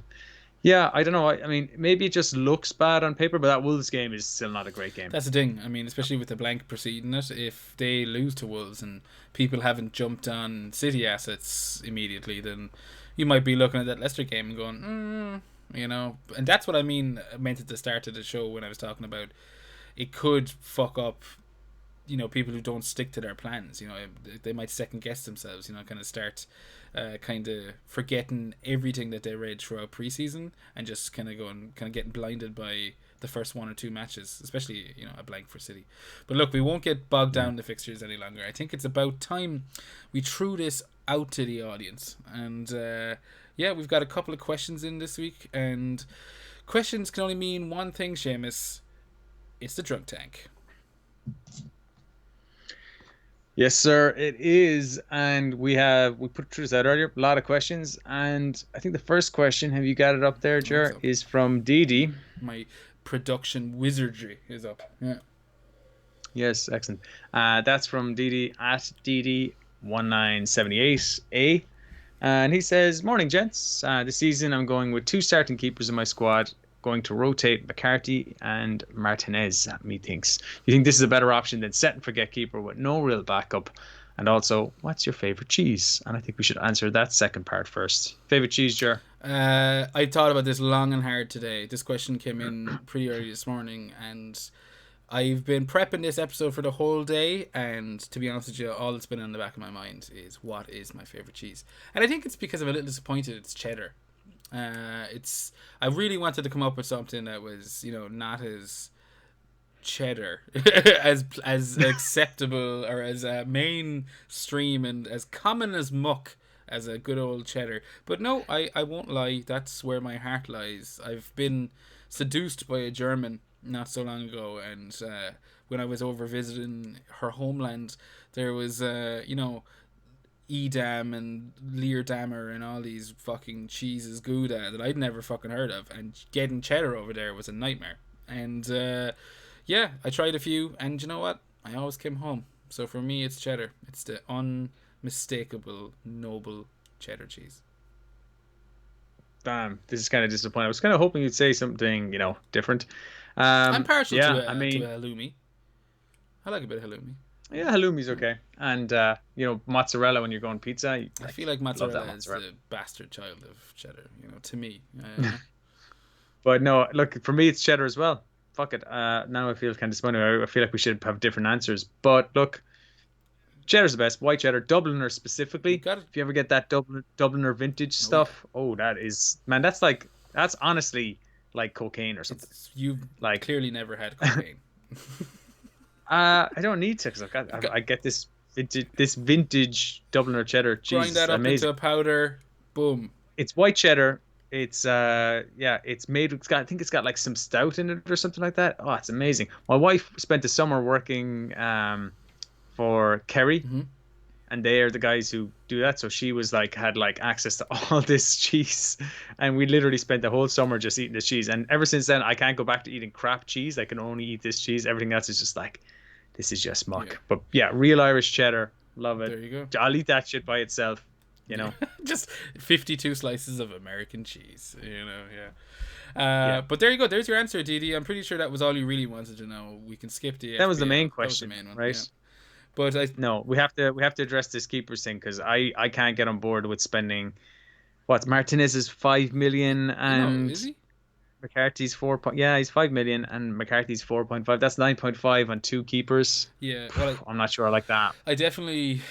yeah, I don't know. I mean, maybe it just looks bad on paper, but that Wolves game is still not a great game. That's the thing. I mean, especially with the blank preceding it, if they lose to Wolves and people haven't jumped on City assets immediately, then you might be looking at that Leicester game and going, and that's what I meant at the start of the show when I was talking about it could fuck up, people who don't stick to their plans. They might second guess themselves, kind of start kind of forgetting everything that they read throughout preseason and just kind of getting blinded by the first 1 or 2 matches, especially a blank for City. But look, we won't get bogged down in the fixtures any longer. I think it's about time we threw this out to the audience. And we've got a couple of questions in this week, and questions can only mean one thing, Seamus. It's the drunk tank. Yes, sir, it is. And we put this out earlier, a lot of questions. And I think the first question, have you got it up there, Jer, is from Didi. My production wizardry is up. Yeah. Yes, excellent. That's from Didi at Didi1978A. And he says, morning, gents. This season I'm going with 2 starting keepers in my squad, going to rotate McCarthy and Martinez, methinks. You think this is a better option than set and forget keeper with no real backup? And also, what's your favourite cheese? And I think we should answer that second part first. Favourite cheese, Jer? I thought about this long and hard today. This question came in pretty early this morning, and I've been prepping this episode for the whole day, and to be honest with you, all that's been in the back of my mind is what is my favourite cheese. And I think it's because I'm a little disappointed it's cheddar. I really wanted to come up with something that was, not as cheddar as acceptable or as mainstream and as common as muck as a good old cheddar. But no, I won't lie, that's where my heart lies. I've been seduced by a German not so long ago, and when I was over visiting her homeland, there was Edam and Leerdammer and all these fucking cheeses Gouda that I'd never fucking heard of, and getting cheddar over there was a nightmare. And I tried a few, and you know what? I always came home. So for me, it's cheddar. It's the unmistakable, noble cheddar cheese. Damn, this is kind of disappointing. I was kind of hoping you'd say something, different. I'm partial to halloumi. I like a bit of halloumi. Yeah, halloumi's okay, and mozzarella when you're going pizza. I feel like Love mozzarella that is mozzarella. the bastard child of cheddar. To me. But no, look, for me it's cheddar as well. Fuck it. Now I feel kind of disappointed. I feel like we should have different answers. But look, cheddar's the best. White cheddar, Dubliner You specifically. got it. If you ever get that Dubliner vintage Oh yeah. stuff, oh, that is, man, that's honestly like cocaine or something. It's you've Like, clearly never had cocaine. I don't need to because Got- I get this vintage Dubliner cheddar. Grind Jesus, that up into amazing. a powder. Boom. It's white cheddar. It's yeah, it's made. It's got, I think it's got like some stout in it or something like that. Oh, it's amazing. My wife spent the summer working for Kerry, Hmm. and they are the guys who do that. So she was like had like access to all this cheese, and we literally spent the whole summer just eating this cheese. And ever since then, I can't go back to eating crap cheese. I can only eat this cheese. Everything else is just like, this is just Yeah. muck. But yeah, real Irish cheddar, love it. There you go. I'll eat that shit by itself. You Yeah. know. Just 52 slices of American cheese. Yeah. Yeah, But there you go. There's your answer, Didi. I'm pretty sure that was all you really wanted to know. We can skip the that was the main FPL. That was the question, main one. right? Yeah. But No, we have to address this keepers thing because I can't get on board with spending what Martinez is 5 million no, and is he? McCarthy's 4 point, yeah, he's 5 million and McCarthy's 4.5. That's 9.5 on two keepers. Yeah. Well, I'm not sure I like that. I definitely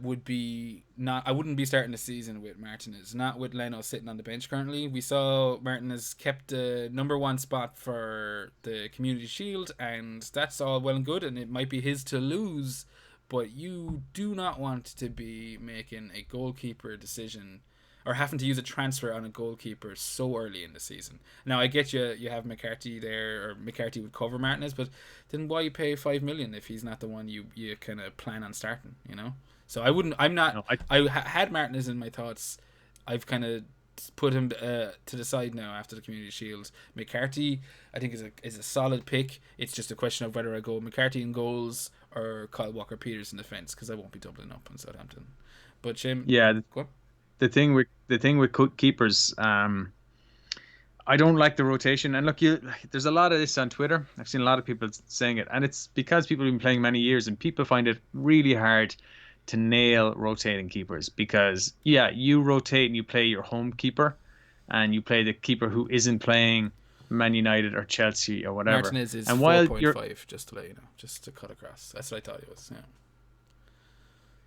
would be not. I wouldn't be starting the season with Martinez, not with Leno sitting on the bench currently. We saw Martinez kept the number one spot for the Community Shield, and that's all well and good, and it might be his to lose, but you do not want to be making a goalkeeper decision or having to use a transfer on a goalkeeper so early in the season. Now I get you have McCarthy there, or McCarthy would cover Martinez, but then why pay 5 million if he's not the one you kind of plan on starting? So I wouldn't. I'm not. No, Had Martinez in my thoughts. I've kind of put him to the side now after the Community Shield. McCarthy, I think is a solid pick. It's just a question of whether I go McCarthy in goals or Kyle Walker-Peters in defence because I won't be doubling up on Southampton. But Shane, yeah, go on. the thing with keepers, I don't like the rotation. And look, there's a lot of this on Twitter. I've seen a lot of people saying it, and it's because people have been playing many years, and people find it really hard to nail rotating keepers because yeah, you rotate and you play your home keeper, and you play the keeper who isn't playing Man United or Chelsea or whatever. Martinez is And while you're 4.5, just to let you know, just to cut across. That's what I thought it was. Yeah.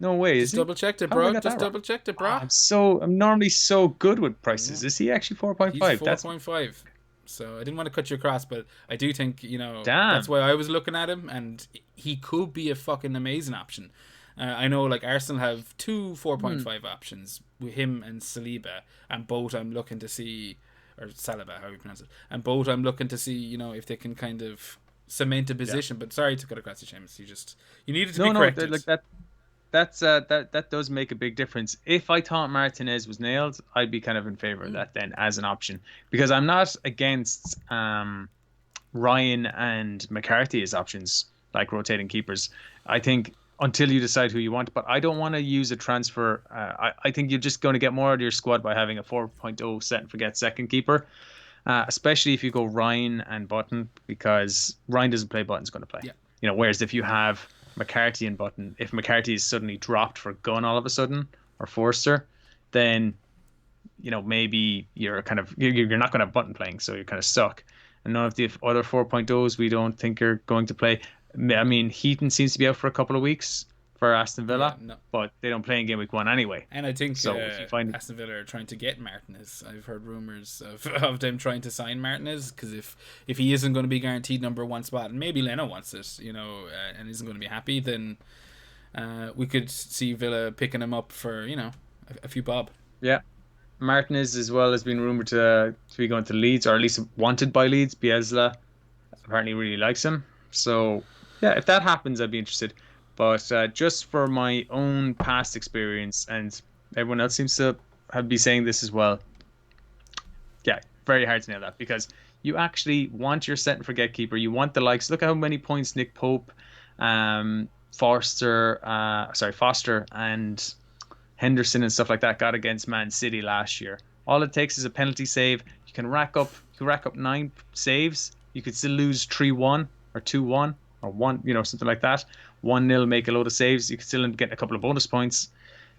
no way, is Just he? double checked it, How have I bro. got Just that wrong? double checked it, Oh, bro. I'm normally so good with prices. Yeah. Is he actually He's 4.5? That's 4.5. So I didn't want to cut you across, but I do think damn. that's why I was looking at him, and he could be a fucking amazing option. I know, like Arsenal have two 4.5 options with him and Saliba, and both I'm looking to see, or Saliba, how you pronounce it, and both I'm looking to see, if they can kind of cement a position. But sorry to cut across you, Seamus. You needed to be No, corrected. like that does make a big difference. If I thought Martinez was nailed, I'd be kind of in favor of that then as an option because I'm not against Ryan and McCarthy as options like rotating keepers. I think until you decide who you want, but I don't want to use a transfer. I think you're just going to get more out of your squad by having a 4.0 set and forget second keeper, especially if you go Ryan and Button because Ryan doesn't play, Button's going to play. Yeah. Whereas if you have McCarthy and Button, if McCarthy is suddenly dropped for Gunn all of a sudden or Forster, then maybe you're not going to have Button playing, so you're kind of stuck. And none of the other 4.0s we don't think are going to play. I mean, Heaton seems to be out for a couple of weeks for Aston Villa, Yeah, no. but they don't play in game week 1 anyway. And I think So if you find Aston Villa are trying to get Martinez. I've heard rumours of them trying to sign Martinez because if he isn't going to be guaranteed number one spot, and maybe Leno wants it, and isn't going to be happy, then we could see Villa picking him up for a few bob. Yeah, Martinez as well has been rumored to be going to Leeds, or at least wanted by Leeds. Bielsa apparently really likes him. So yeah, if that happens, I'd be interested. But just for my own past experience, and everyone else seems to be saying this as well, yeah, very hard to nail that because you actually want your set and forget keeper. You want the likes. Look at how many points Nick Pope, Foster, and Henderson and stuff like that got against Man City last year. All it takes is a penalty save. You can rack up 9 saves. You could still lose 3-1 or 2-1. or one, something like that. 1-0, make a load of saves. You could still get a couple of bonus points.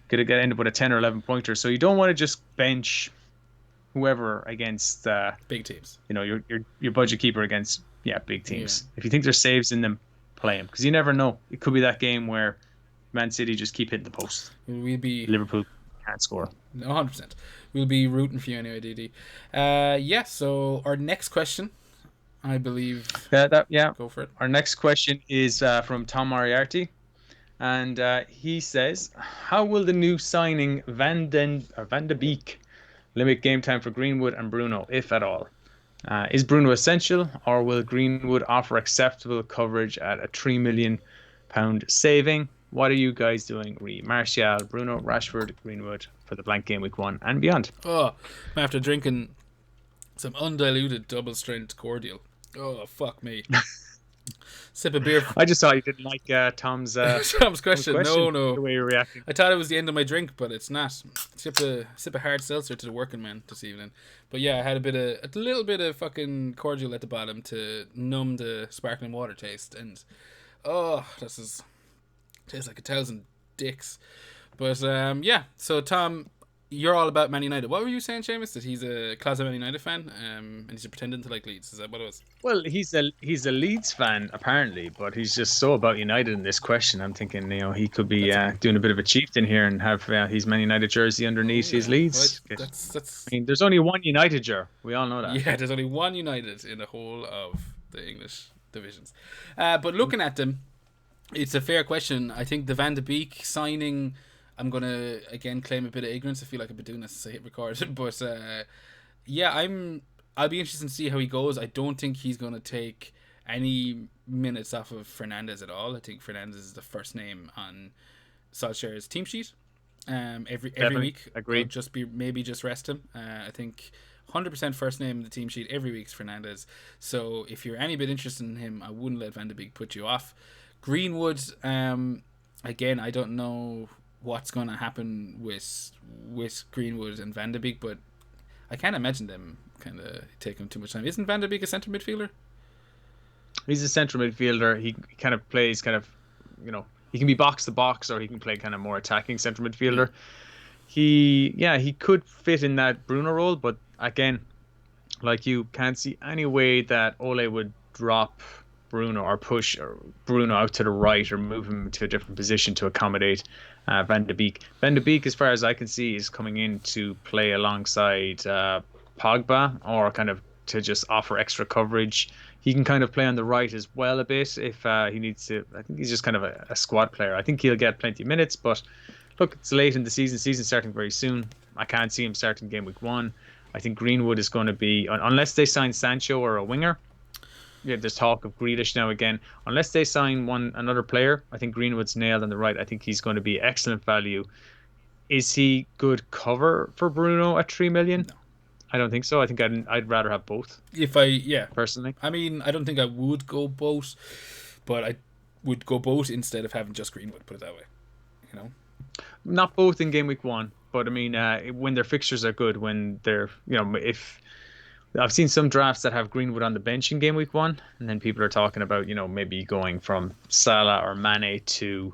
Could end up with a 10 or 11 pointer. So you don't want to just bench whoever against Big teams. your budget keeper against big Yeah. teams. If you think there's saves in them, play them, because you never know. It could be that game where Man City just keep hitting the post. We'll be Liverpool can't score. 100%. We'll be rooting for you anyway, DD. Yeah. So our next question, I believe. Yeah. Go for it. Our next question is from Tom Moriarty, and he says, "How will the new signing Van de Beek limit game time for Greenwood and Bruno, if at all? Is Bruno essential, or will Greenwood offer acceptable coverage at a £3 million saving? What are you guys doing? Martial, Bruno, Rashford, Greenwood for the blank game week 1 and beyond." Oh, after drinking some undiluted double strength cordial. Oh, fuck me. Sip of beer. I just thought you didn't like Tom's question. No. The way you're reacting. I thought it was the end of my drink, but it's not. Sip a hard seltzer to the working man this evening. But yeah, I had a little bit of fucking cordial at the bottom to numb the sparkling water taste, and tastes like 1,000 dicks. But yeah. So Tom, you're all about Man United. What were you saying, Seamus? That he's a closet Man United fan, and he's pretending to like Leeds. Is that what it was? Well, he's a Leeds fan apparently, but he's just so about United in this question. I'm thinking, he could be doing a bit of a chieftain here and have his Man United jersey underneath his Leeds. Well, that's. I mean, there's only one United jersey. We all know that. Yeah, there's only one United in the whole of the English divisions. But looking at them, it's a fair question. I think the Van de Beek signing, I'm going to, again, claim a bit of ignorance. I feel like I've been doing this since I hit record. But, yeah, I'll be interested to see how he goes. I don't think he's going to take any minutes off of Fernandes at all. I think Fernandes is the first name on Solskjaer's team sheet. Every week. Agreed. Just rest him. I think 100% first name in the team sheet every week is Fernandes. So if you're any bit interested in him, I wouldn't let Van de Beek put you off. Greenwood, again, I don't know what's going to happen with Greenwood and Van de Beek, but I can't imagine them kind of taking too much time. Isn't Van de Beek a centre midfielder? He's a central midfielder. He kind of plays he can be box to box, or he can play kind of more attacking central midfielder. He could fit in that Bruno role, but again, like, you can't see any way that Ole would drop Bruno or push Bruno out to the right or move him to a different position to accommodate Van de Beek. Van de Beek, as far as I can see, is coming in to play alongside Pogba, or kind of to just offer extra coverage. He can kind of play on the right as well a bit if he needs to. I think he's just kind of a squad player. I think he'll get plenty of minutes, but look, it's late in the season. Season's starting very soon. I can't see him starting game week 1. I think Greenwood is going to be, unless they sign Sancho or a winger. Yeah, there's talk of Grealish now again. Unless they sign another player, I think Greenwood's nailed on the right. I think he's going to be excellent value. Is he good cover for Bruno at 3 million? No. I don't think so. I think I'd rather have both. Personally. I mean, I don't think I would go both, but I would go both instead of having just Greenwood, put it that way. Not both in game week 1, but I mean, when their fixtures are good, when they're, if I've seen some drafts that have Greenwood on the bench in game week 1, and then people are talking about, maybe going from Salah or Mane to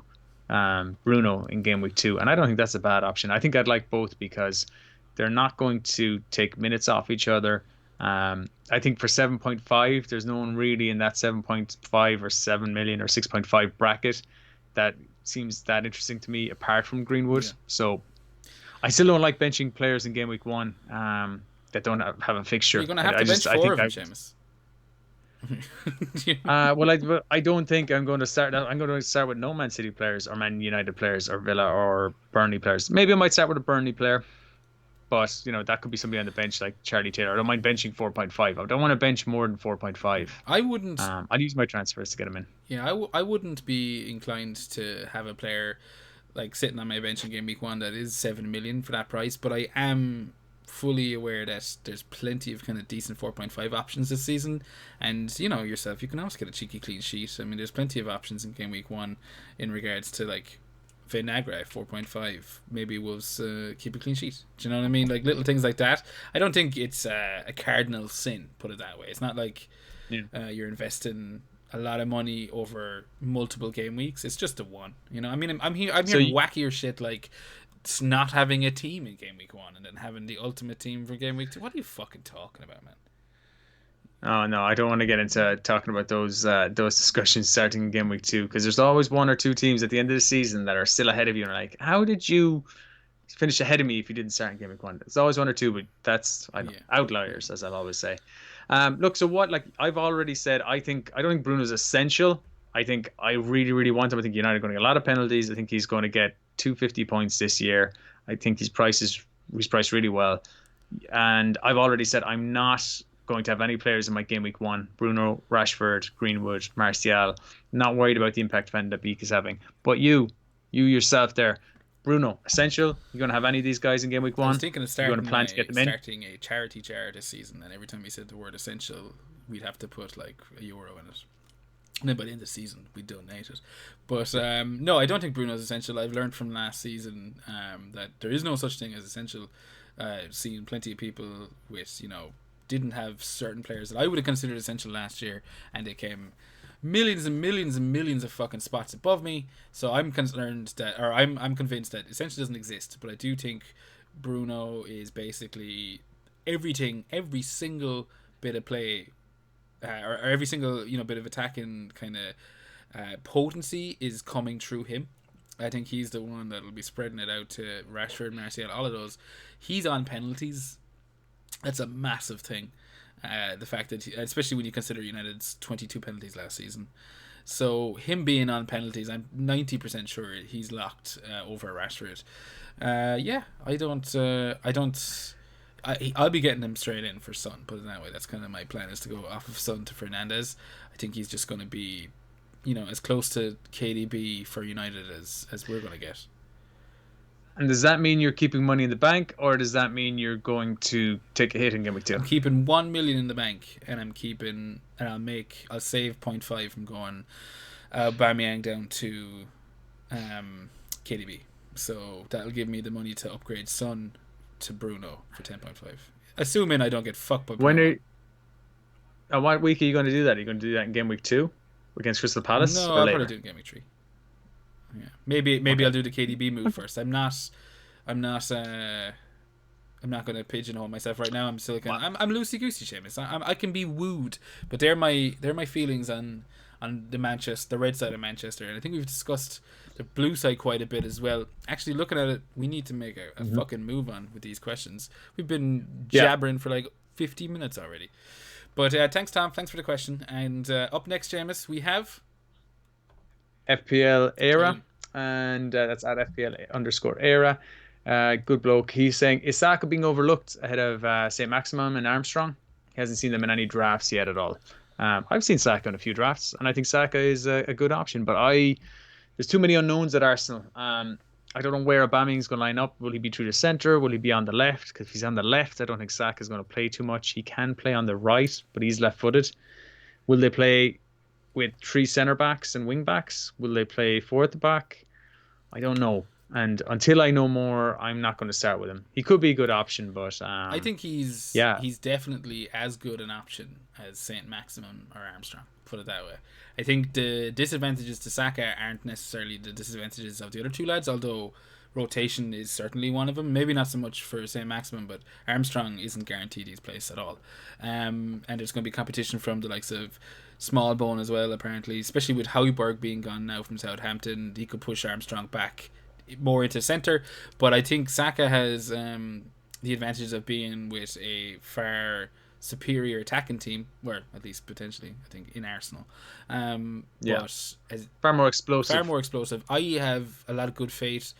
Bruno in game week 2, and I don't think that's a bad option. I think I'd like both because they're not going to take minutes off each other. I think for 7.5, there's no one really in that 7.5 or 7 million or 6.5 bracket that seems that interesting to me apart from Greenwood. Yeah. So I still don't like benching players in game week 1 that don't have a fixture. You're going to have to bench 4 of them, Seamus. Well, I don't think I'm going to start. I'm going to start with no Man City players or Man United players or Villa or Burnley players. Maybe I might start with a Burnley player, but that could be somebody on the bench like Charlie Taylor. I don't mind benching 4.5. I don't want to bench more than 4.5. I wouldn't. I'd use my transfers to get him in. Yeah, I wouldn't be inclined to have a player like sitting on my bench in game week 1 that is 7 million for that price, but I am fully aware that there's plenty of kind of decent 4.5 options this season, and yourself, you can always get a cheeky clean sheet. I mean, there's plenty of options in game week 1 in regards to like Vinagre 4.5. Maybe Wolves keep a clean sheet. Do you know what I mean? Like little things like that. I don't think it's a cardinal sin, put it that way. It's not like you're investing a lot of money over multiple game weeks. It's just a one. You know, I mean, I'm So hearing wackier shit like it's not having a team in game week 1 and then having the ultimate team for game week 2. What are you fucking talking about, man? oh no, I don't want to get into talking about those discussions starting in game week 2 because there's always one or two teams at the end of the season that are still ahead of you and are like, how did you finish ahead of me if you didn't start in game week 1? It's always one or two, but that's I know Yeah, outliers as I'll always say. Look, so what like I've already said, I don't think Bruno's essential. I think I really, really want him. I think United are going to get a lot of penalties. I think he's going to get 250 points this year. I think he's priced really well. And I've already said I'm not going to have any players in my game week 1. Bruno, Rashford, Greenwood, Martial. Not worried about the impact Van de Beek is having. But you yourself there, Bruno, essential. You going to have any of these guys in game week I was 1? thinking of You going to plan to get them in? starting a charity jar this season, and every time we said the word essential, we'd have to put like €1 in it. And then by the end of the season, we donate it. But no, I don't think Bruno's essential. I've learned from last season that there is no such thing as essential. I've seen plenty of people with, didn't have certain players that I would have considered essential last year, and they came millions and millions and millions of fucking spots above me. So I'm concerned that, or I'm convinced that essential doesn't exist. But I do think Bruno is basically everything, every single bit of play or every single bit of attacking kind of potency is coming through him. I think he's the one that'll be spreading it out to Rashford, Martial, all of those. He's on penalties. That's a massive thing. The fact that, especially when you consider United's 22 penalties last season. So him being on penalties, I'm 90% sure he's locked over Rashford. Yeah, I'll be getting him straight in for Son, put it that way. That's kind of my plan, is to go off of Son to Fernandes. I think he's just going to be, as close to KDB for United as we're going to get. And does that mean you're keeping money in the bank, or does that mean you're going to take a hit in game week 2? I'm keeping 1 million in the bank, and I'll save 0.5 from going Aubameyang down to KDB. So that'll give me the money to upgrade Son to Bruno for 10.5. Assuming I don't get fucked by Bruno. What week are you going to do that? Are you going to do that in game week 2 against Crystal Palace? No, or I'll later? probably do it in game week 3. Yeah, maybe Okay. I'll do the KDB move first. I'm not going to pigeonhole myself right now. I'm still I'm loosey goosey, Seamus. I can be wooed, but they're my feelings on the red side of Manchester, and I think we've discussed the blue side quite a bit as well. Actually, looking at it, we need to make a fucking move on with these questions. We've been jabbering for like 50 minutes already. But thanks, Tom. Thanks for the question. And up next, Seamus, we have FPL era, and that's at FPL_era. Good bloke. He's saying, is Saka being overlooked ahead of St. Maximum and Armstrong? He hasn't seen them in any drafts yet at all. I've seen Saka in a few drafts, and I think Saka is a good option, but there's too many unknowns at Arsenal. I don't know where Aubameyang's going to line up. Will he be through the centre? Will he be on the left? Because if he's on the left, I don't think Saka's going to play too much. He can play on the right, but he's left-footed. Will they play with 3 centre backs and wing backs? Will they play 4 at the back? I don't know. And until I know more, I'm not going to start with him. He could be a good option, but I think he's definitely as good an option as St. Maximum or Armstrong, put it that way. I think the disadvantages to Saka aren't necessarily the disadvantages of the other two lads, although rotation is certainly one of them. Maybe not so much for St. Maximum, but Armstrong isn't guaranteed his place at all. And there's going to be competition from the likes of Smallbone as well, apparently, especially with Højbjerg being gone now from Southampton. He could push Armstrong back more into centre, but I think Saka has the advantages of being with a far superior attacking team, or at least potentially, I think, in Arsenal. But far more explosive. I have a lot of good faith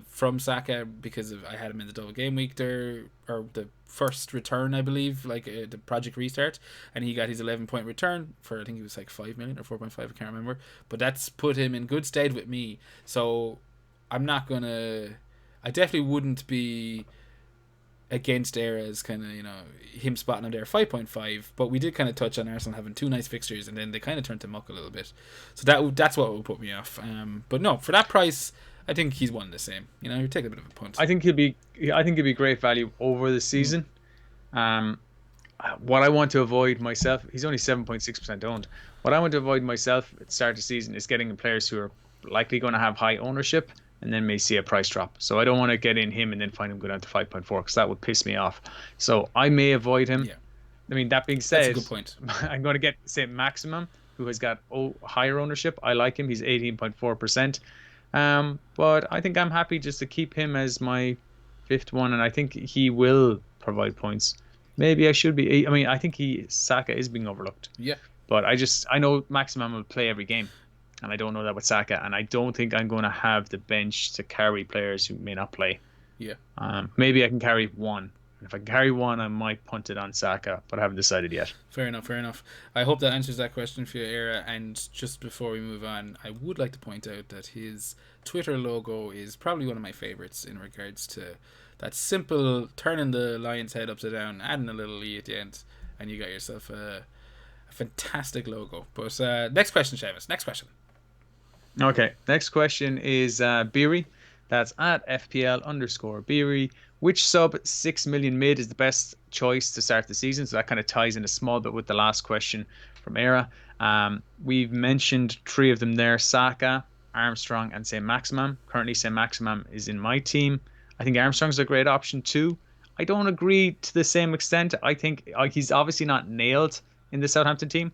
from Saka because I had him in the double game week there, or the first return, I believe, like the project restart, and he got his 11-point return for, I think it was like 5 million or 4.5, I can't remember, but that's put him in good stead with me. So I definitely wouldn't be against Era's kind of, him spotting him there 5.5, but we did kind of touch on Arsenal having 2 nice fixtures and then they kind of turned to muck a little bit, so that's what would put me off. But no, for that price, I think he's one the same. You take a bit of a punt. I think he'll be great value over the season. what I want to avoid myself, he's only 7.6% owned. What I want to avoid myself at the start of the season is getting players who are likely going to have high ownership and then may see a price drop. So I don't want to get in him and then find him go down to 5.4 because that would piss me off. So I may avoid him. Yeah, I mean, that being that's a said, good point. I'm going to get, say, Maximum, who has got higher ownership. I like him. He's 18.4%. But I think I'm happy just to keep him as my fifth one, and I think he will provide points. Maybe I should be. I mean, I think Saka is being overlooked, Yeah, but I know Maximum will play every game, and I don't know that with Saka, and I don't think I'm going to have the bench to carry players who may not play. yeah. Maybe I can carry one. And if I can carry one, I might punt it on Saka, but I haven't decided yet. Fair enough, fair enough. I hope that answers that question for you, Era. And just before we move on, I would like to point out that his Twitter logo is probably one of my favorites in regards to that simple turning the lion's head upside down, adding a little E at the end, and you got yourself a fantastic logo. But next question, Seamus. Next question. Okay, next question is Beery. That's at FPL underscore Beery. Which sub 6 million mid is the best choice to start the season? So that kind of ties in a small bit with the last question from Era. We've mentioned three of them there: Saka, Armstrong, and Saint Maximum. Currently, Saint Maximum is in my team. I think Armstrong's a great option too. I don't agree to the same extent. I think he's obviously not nailed in the Southampton team,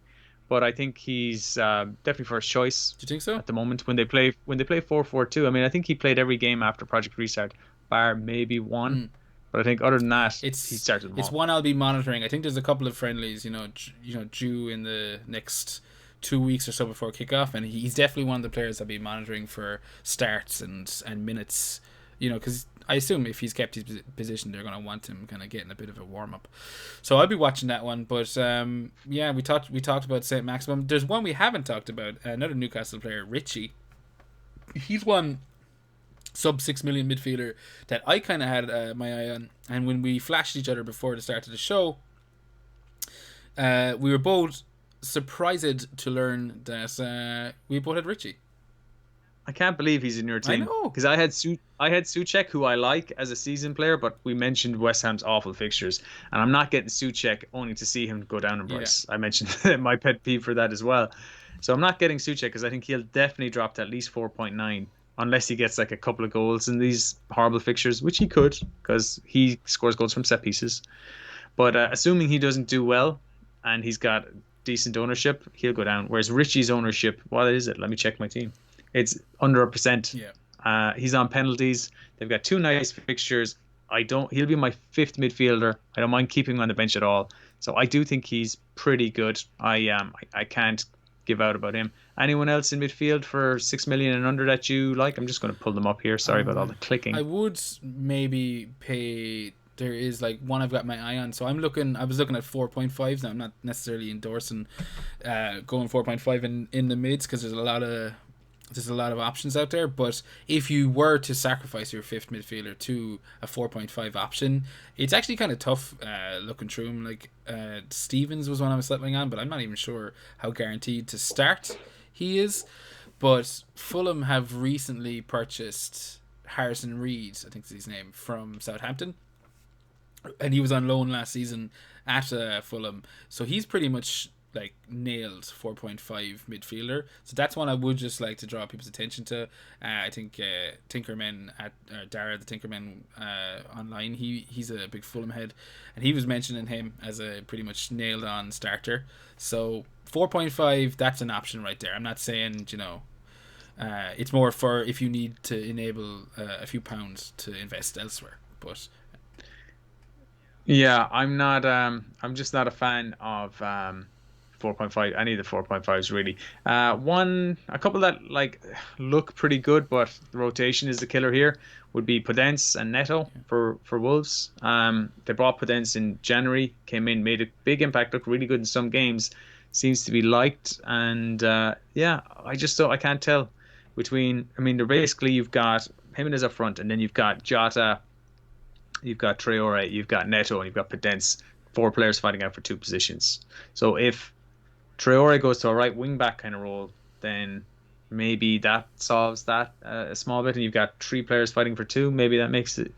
but I think he's definitely first choice Do you think so? at the moment when they play 4-4-2. I mean, I think he played every game after Project Restart, bar maybe one. Mm. But I think other than that, he It's started them it's all. one I'll be monitoring. I think there's a couple of friendlies, due in the next 2 weeks or so before kickoff, and he's definitely one of the players I'll be monitoring for starts and minutes. Because I assume if he's kept his position, they're going to want him kind of getting a bit of a warm up. So I'll be watching that one. But yeah, we talked about Saint Maximum. There's one we haven't talked about. Another Newcastle player, Richie. He's one sub 6 million midfielder that I kind of had my eye on. And when we flashed each other before the start of the show, we were both surprised to learn that we both had Richie. I can't believe he's in your I team know. because I had Suchek, who I like as a season player, but we mentioned West Ham's awful fixtures, and I'm not getting Suchek only to see him go down in Yeah. price. I mentioned my pet peeve for that as well. So I'm not getting Suchek because I think he'll definitely drop to at least 4.9 unless he gets like a couple of goals in these horrible fixtures, which he could because he scores goals from set pieces. But assuming he doesn't do well and he's got decent ownership, he'll go down. Whereas Richie's ownership, what is it? Let me check my team. It's under 1%. Yeah. He's on penalties. They've got two nice fixtures. He'll be my fifth midfielder. I don't mind keeping him on the bench at all. So I do think he's pretty good. I can't give out about him. Anyone else in midfield for 6 million and under that you like? I'm just going to pull them up here. Sorry about all the clicking. I would maybe pay. There is like one I've got my eye on, so I was looking at 4.5s. Now I'm not necessarily endorsing going 4.5 in the mids because there's a lot of options out there. But if you were to sacrifice your fifth midfielder to a 4.5 option, it's actually kind of tough looking through them. Like Stevens was one I was settling on, but I'm not even sure how guaranteed to start he is. But Fulham have recently purchased Harrison Reed, I think is his name, from Southampton, and he was on loan last season at Fulham, so he's pretty much like nailed 4.5 midfielder. So that's one I would just like to draw people's attention to. I think Tinkerman at Dara the Tinkerman online, he's a big Fulham head, and he was mentioning him as a pretty much nailed on starter. So 4.5, that's an option right there. I'm not saying it's more for if you need to enable a few pounds to invest elsewhere, but Yeah, I'm just not a fan of 4.5. Any of the 4.5s really. A couple that like look pretty good, but the rotation is the killer here. Would be Podence and Neto for Wolves. They brought Podence in January, came in, made a big impact, looked really good in some games. Seems to be liked, and yeah, I can't tell between. I mean, they're basically you've got Jimenez up front, and then you've got Jota. You've got Traore, you've got Neto, and you've got Podence. Four players fighting out for two positions. So if Traore goes to a right wing back kind of role, then maybe that solves that a small bit. And you've got three players fighting for two. Maybe that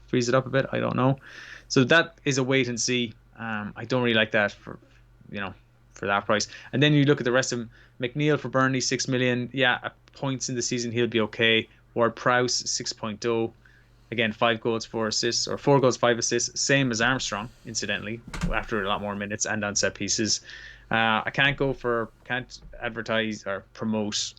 frees it up a bit. I don't know. So that is a wait and see. I don't really like that you know, for that price. And then you look at the rest of them. McNeil for Burnley, 6 million. Yeah, at points in the season he'll be okay. Ward-Prowse, 6.0. Again, 5 goals, 4 assists, or 4 goals, 5 assists, same as Armstrong, incidentally, after a lot more minutes and on set pieces. I can't advertise or promote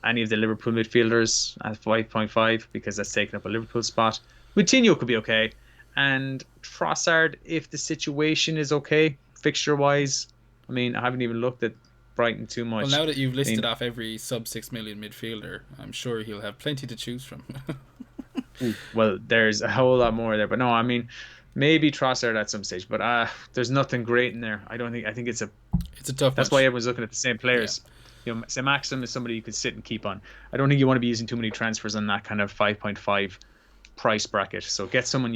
any of the Liverpool midfielders at 5.5 because that's taking up a Liverpool spot. Coutinho could be okay. And Trossard, if the situation is okay, fixture wise, I mean, I haven't even looked at Brighton too Well, much. now that you've I mean, listed off every sub 6 million midfielder, I'm sure he'll have plenty to choose from. well, there's a whole lot more there, but no, I mean, maybe Trossard at some stage, but there's nothing great in there. I don't think. I think it's a. It's a tough That's why bunch. everyone's looking at the same Yeah. players. You know, Sam Maxim is somebody you could sit and keep on. I don't think you want to be using too many transfers on that kind of 5.5 price bracket. So get someone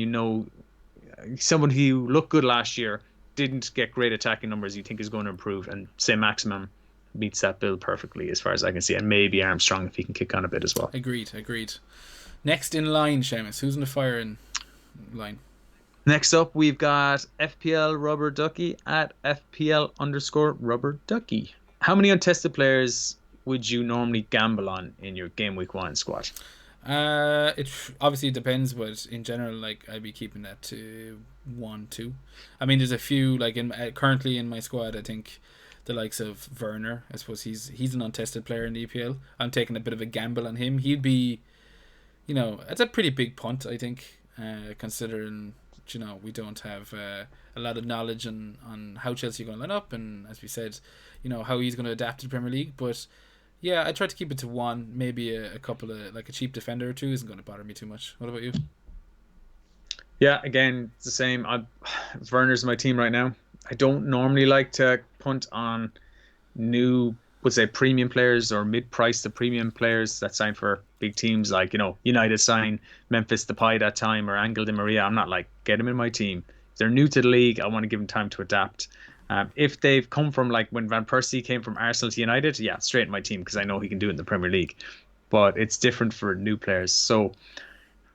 someone who looked good last year, didn't get great attacking numbers, you think is going to improve, and say Maximum meets that bill perfectly as far as I can see, and maybe Armstrong if he can kick on a bit as well. Agreed. Agreed. Next in line, Seamus. Who's in the firing line? Next up, we've got FPL Rubber Ducky at FPL_Rubber Ducky. How many untested players would you normally gamble on in your game week 1 squad? It obviously depends, but in general, like I'd be keeping that to 1, 2. I mean, there's a few like currently in my squad. I think the likes of Werner. I suppose he's an untested player in the EPL. I'm taking a bit of a gamble on him. He'd be, it's a pretty big punt. I think, considering we don't have a lot of knowledge on how Chelsea are going to line up, and as we said, how he's going to adapt to the Premier League, but. Yeah, I try to keep it to 1. Maybe a couple of like a cheap defender or 2 isn't going to bother me too much. What about you? Yeah, again, it's the same. Werner's my team right now. I don't normally like to punt on new, would say, premium players or mid-price to premium players that sign for big teams like, United sign Memphis Depay that time or Angel Di Maria. I'm not like, get them in my team. If they're new to the league, I want to give them time to adapt. If they've come from like when Van Persie came from Arsenal to United, yeah, straight in my team because I know he can do it in the Premier League. But it's different for new players. So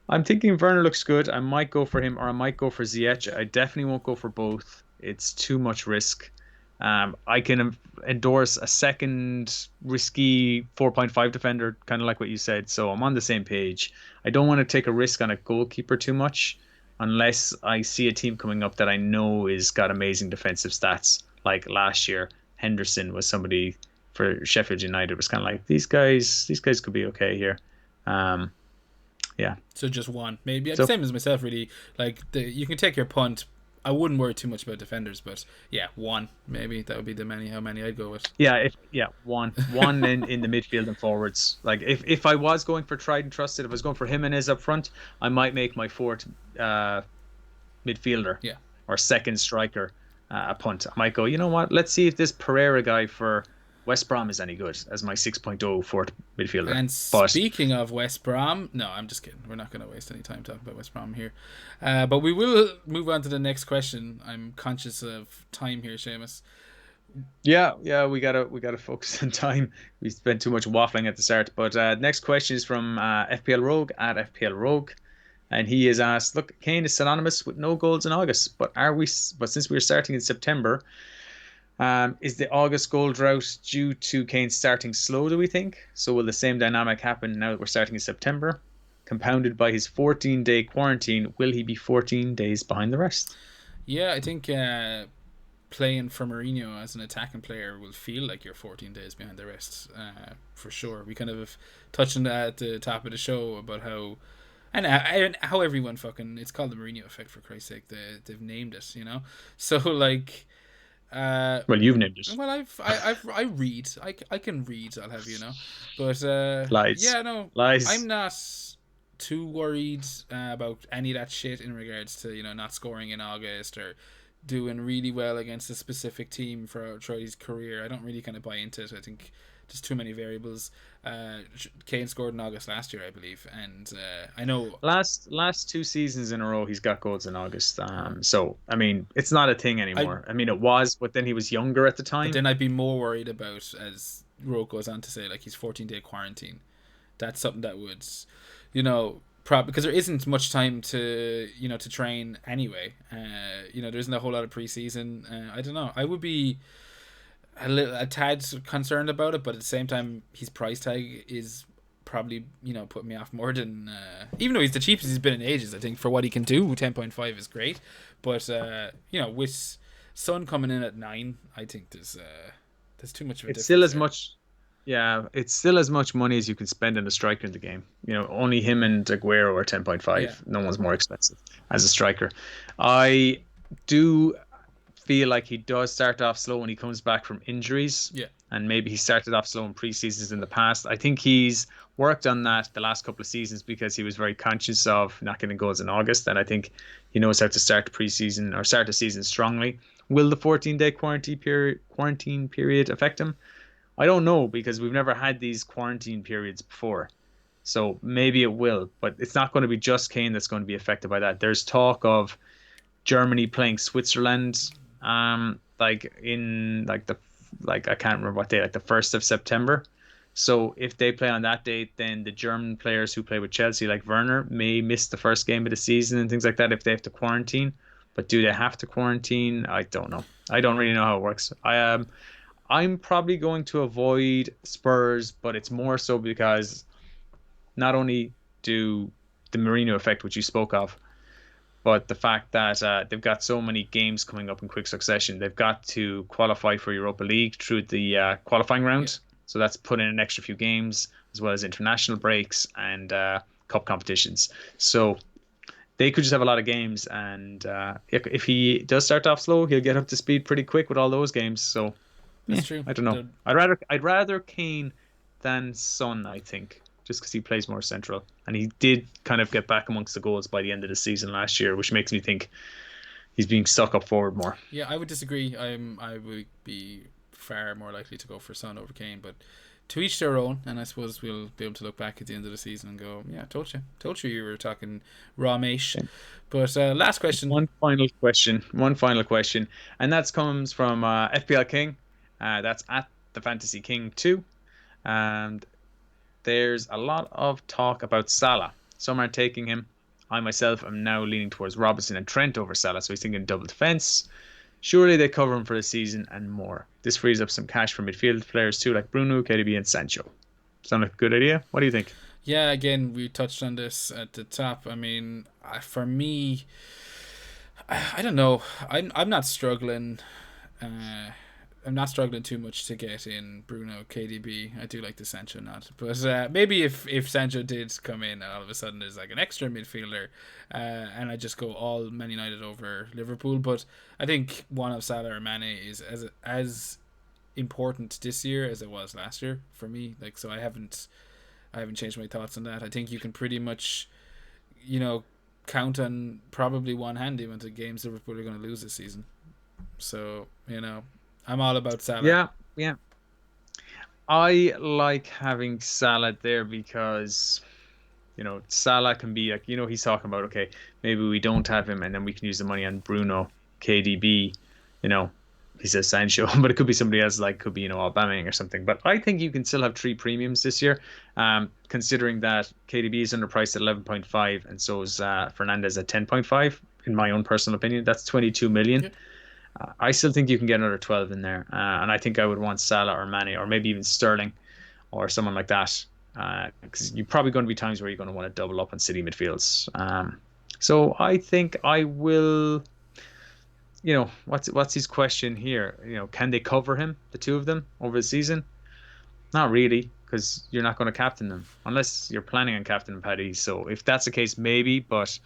I'm thinking Werner looks good. I might go for him or I might go for Ziyech. I definitely won't go for both. It's too much risk. I can endorse a second risky 4.5 defender, kind of like what you said. So I'm on the same page. I don't want to take a risk on a goalkeeper too much unless I see a team coming up that I know is got amazing defensive stats. Like last year, Henderson was somebody for Sheffield United was kind of like these guys could be okay here. Um, yeah. So just 1, maybe. The So same as myself, really. Like you can take your punt. I wouldn't worry too much about defenders, but yeah, 1 maybe that would be how many I'd go with. one in the midfield and forwards. Like if I was going for tried and trusted, if I was going for Jimenez up front, I might make my fourth midfielder Yeah. or second striker a punt. I might go, you know what? Let's see if this Pereira guy for West Brom is any good as my 6.0 fourth midfielder. And But speaking of West Brom, no, I'm just kidding. We're not going to waste any time talking about West Brom here. But we will move on to the next question. I'm conscious of time here, Seamus. yeah, we gotta focus on time. We spent too much waffling at the start. But next question is from FPL Rogue at FPL Rogue. And he has asked, look, Kane is synonymous with no goals in August, but since we're starting in September, is the August goal drought due to Kane starting slow, do we think? So will the same dynamic happen now that we're starting in September? Compounded by his 14-day quarantine, will he be 14 days behind the rest? Yeah, I think playing for Mourinho as an attacking player will feel like you're 14 days behind the rest, for sure. We kind of touched on that at the top of the show about how and how everyone fucking, it's called the Mourinho effect, for Christ's sake. They've named it, So like, Well, you've named it. well, I read, I can read. I'll have but Lies. yeah, no, Lies. I'm not too worried about any of that shit in regards to not scoring in August or doing really well against a specific team throughout his career. I don't really kind of buy into it. I think there's too many variables. Kane scored in August last year, I believe, and I know Last 2 seasons in a row he's got goals in August. So I mean it's not a thing anymore. I mean it was, but then he was younger at the time. But then I'd be more worried about, as Roke goes on to say, like his 14-day quarantine. That's something that would, because there isn't much time to to train anyway. There isn't a whole lot of preseason. I don't know. I would be a tad concerned about it, but at the same time, his price tag is probably putting me off more than even though he's the cheapest he's been in ages. I think for what he can do, 10.5 is great, but with Son coming in at 9, I think there's too much of a It's difference still as there. much. Yeah, it's still as much money as you can spend on a striker in the game. Only him and Aguero are Yeah, 10.5. No one's more expensive as a striker. I do feel like he does start off slow when he comes back from injuries, yeah, and maybe he started off slow in pre-seasons in the past. I think he's worked on that the last couple of seasons because he was very conscious of not getting goals in August, and I think he knows how to start the pre-season or start the season strongly. Will the 14-day quarantine period affect him? I don't know because we've never had these quarantine periods before. So maybe it will, but it's not going to be just Kane that's going to be affected by that. There's talk of Germany playing Switzerland, like in like I can't remember what day, like the 1st of September. So if they play on that date, then the German players who play with Chelsea, like Werner, may miss the first game of the season and things like that if they have to quarantine. But do they have to quarantine? I don't know. I don't really know how it works. I'm probably going to avoid Spurs, but it's more so because not only do the Mourinho effect, which you spoke of, but the fact that they've got so many games coming up in quick succession. They've got to qualify for Europa League through the qualifying yeah. round. So that's put in an extra few games, as well as international breaks and cup competitions. So they could just have a lot of games. And if he does start off slow, he'll get up to speed pretty quick with all those games. So That's true. I don't know. I'd rather Kane than Son, I think, just because he plays more central, and he did kind of get back amongst the goals by the end of the season last year, which makes me think he's being stuck up forward more. Yeah, I would disagree. I would be far more likely to go for Son over Kane, but to each their own. And I suppose we'll be able to look back at the end of the season and go, yeah, told you were talking raw mate. Okay. But last question. One final question, and that comes from FPL King. That's at the Fantasy King 2, and there's a lot of talk about Salah. Some are taking him. I myself am now leaning towards Robinson and Trent over Salah, so he's thinking double defense. Surely they cover him for the season and more. This frees up some cash for midfield players too, like Bruno, KDB, and Sancho. Sound like a good idea? What do you think? Yeah, again, we touched on this at the top. I mean, for me, I don't know. I'm not struggling. Uh, I'm not struggling too much to get in Bruno, KDB. I do like the Sancho not, but maybe if Sancho did come in, all of a sudden there's like an extra midfielder, and I just go all Man United over Liverpool. But I think one of Salah or Mane is as important this year as it was last year for me. Like, so I haven't changed my thoughts on that. I think you can pretty much, you know, count on probably one hand the amount of games Liverpool are going to lose this season. So I'm all about Salah. Yeah, yeah. I like having Salah there because Salah can be like, he's talking about, okay, maybe we don't have him and then we can use the money on Bruno, KDB, you know, he says Sancho, but it could be somebody else, like could be, Aubameyang or something. But I think you can still have three premiums this year, considering that KDB is underpriced at 11.5 and so is Fernandez at 10.5, in my own personal opinion. That's 22 million. Yeah. I still think you can get another 12 in there. And I think I would want Salah or Mane or maybe even Sterling or someone like that. Because you're probably going to be times where you're going to want to double up on City midfields. So I think I will. What's his question here? Can they cover him, the two of them, over the season? Not really, because you're not going to captain them unless you're planning on captaining Paddy. So if that's the case, maybe. But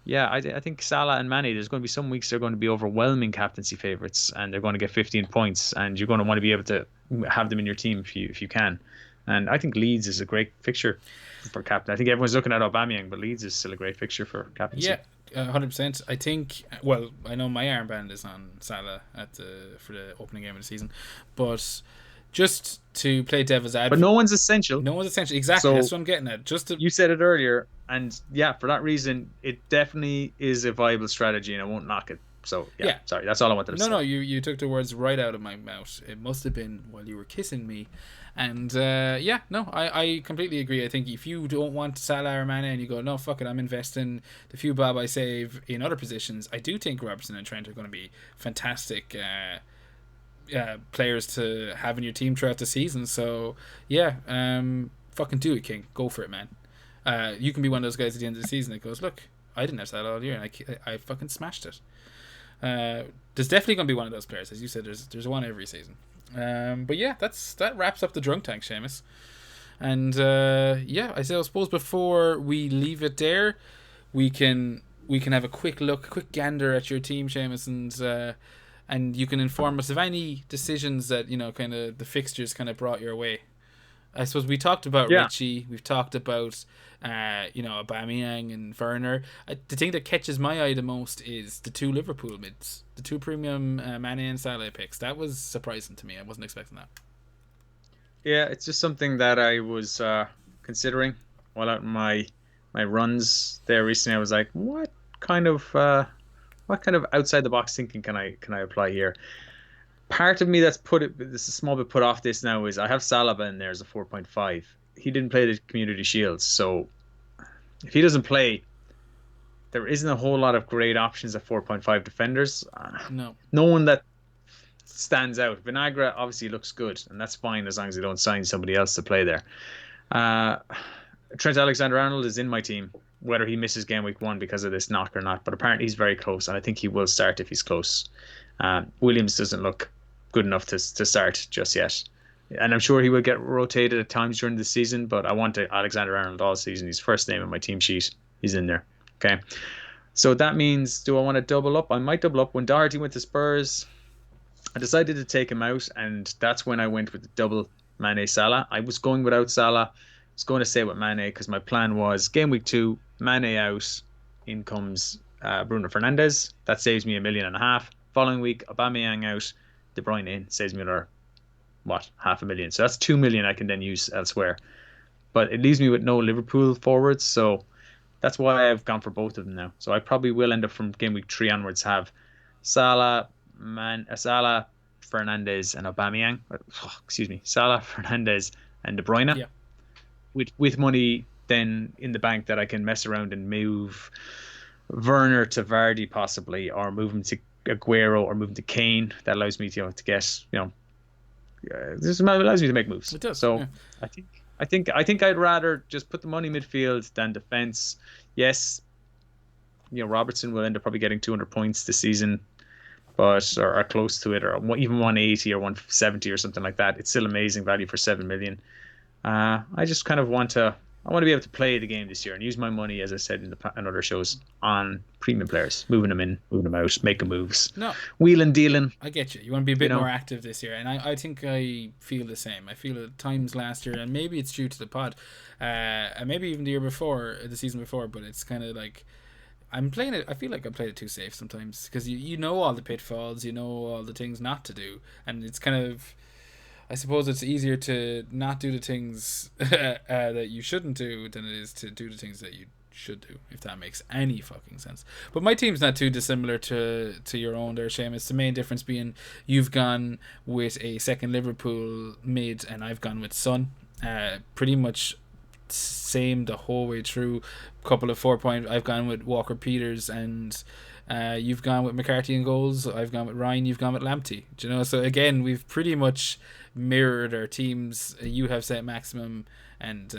yeah, I think Salah and Mane, there's going to be some weeks they're going to be overwhelming captaincy favourites, and they're going to get 15 points, and you're going to want to be able to have them in your team if you can. And I think Leeds is a great fixture for captain. I think everyone's looking at Aubameyang, but Leeds is still a great fixture for captaincy. Yeah, 100%. I think. Well, I know my armband is on Salah for the opening game of the season, but just to play devil's advocate. But no one's essential. No one's essential. Exactly. So that's what I'm getting at. You said it earlier, and yeah, for that reason, it definitely is a viable strategy, and I won't knock it. So yeah. Sorry, that's all I wanted to say. No, you took the words right out of my mouth. It must have been while you were kissing me. And yeah, no, I completely agree. I think if you don't want Salah or Mane and you go, no, fuck it, I'm investing the few bob I save in other positions, I do think Robertson and Trent are going to be fantastic players to have in your team throughout the season. So yeah, fucking do it, King. Go for it, man. You can be one of those guys at the end of the season that goes, look, I didn't have Salah all year and I fucking smashed it. There's definitely going to be one of those players, as you said. There's one every season. But yeah, that wraps up the drunk tank, Seamus. And yeah, I suppose before we leave it there, we can have a quick look, a quick gander at your team, Seamus, and you can inform us of any decisions that kind of the fixtures kind of brought your way. I suppose we talked about Richie. We've talked about Aubameyang and Werner. The thing that catches my eye the most is the two Liverpool mids, the two premium Mane and Salah picks. That was surprising to me. I wasn't expecting that. Yeah, it's just something that I was considering while out in my runs there recently. I was like, what kind of outside the box thinking can I apply here? Part of me this is a small bit put off this now is I have Salah in there as a 4.5. He didn't play the Community Shields, so if he doesn't play, there isn't a whole lot of great options at 4.5 defenders. No one that stands out. Vinagre obviously looks good, and that's fine as long as they don't sign somebody else to play there. Trent Alexander-Arnold is in my team, whether he misses game week 1 because of this knock or not, but apparently he's very close, and I think he will start if he's close. Williams doesn't look good enough to start just yet. And I'm sure he will get rotated at times during the season, but I want Alexander-Arnold all season. He's first name in my team sheet. He's in there. Okay. So that means, do I want to double up? I might double up. When Doherty went to Spurs, I decided to take him out, and that's when I went with the double Mane Salah. I was going without Salah. I was going to stay with Mane because my plan was game week 2, Mane out, in comes Bruno Fernandes. That saves me $1.5 million. Following week, Aubameyang out, De Bruyne in, saves me another, $500,000. So that's 2 million I can then use elsewhere. But it leaves me with no Liverpool forwards, so that's why I've gone for both of them now. So I probably will end up from game week 3 onwards have Salah, Fernandes, and Aubameyang. Salah, Fernandes, and De Bruyne. Yeah. With money then in the bank that I can mess around and move Werner to Vardy possibly, or move him to Aguero, or move him to Kane. That allows me to get this allows me to make moves. It does. So yeah. I think I'd rather just put the money midfield than defense. Yes, Robertson will end up probably getting 200 points this season, but or close to it, or even 180 or 170 or something like that. It's still amazing value for 7 million. I just kind of want to be able to play the game this year and use my money, as I said in other shows, on premium players, moving them in, moving them out, making moves, wheeling, dealing. I get you. You want to be a bit more active this year, and I think I feel the same. I feel at times last year, and maybe it's due to the pod, and maybe even the year before, the season before, but it's kind of like I'm playing it. I feel like I played it too safe sometimes because you know all the pitfalls, you know all the things not to do, and it's kind of. I suppose it's easier to not do the things that you shouldn't do than it is to do the things that you should do, if that makes any fucking sense. But my team's not too dissimilar to your own there, Seamus. The main difference being you've gone with a second Liverpool mid and I've gone with Son. Pretty much same the whole way through. Couple of 4-point. I've gone with Walker Peters and you've gone with McCarthy in goals. I've gone with Ryan. You've gone with Lamptey. Do you know? So again, we've pretty much mirrored our teams. You have set maximum, and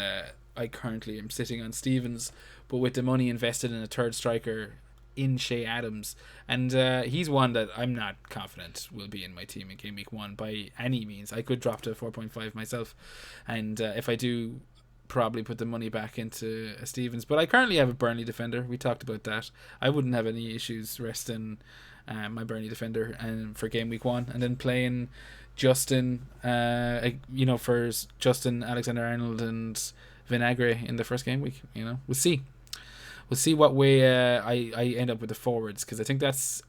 I currently am sitting on Stevens, but with the money invested in a third striker in Shea Adams, and he's one that I'm not confident will be in my team in game week 1 by any means. I could drop to 4.5 myself, and if I do, probably put the money back into Stevens. But I currently have a Burnley defender. We talked about that. I wouldn't have any issues resting my Burnley defender and for game week 1, and then playing Justin, for Justin, Alexander-Arnold, and Vinagre in the first game week. We'll see. We'll see what way I end up with the forwards, because I think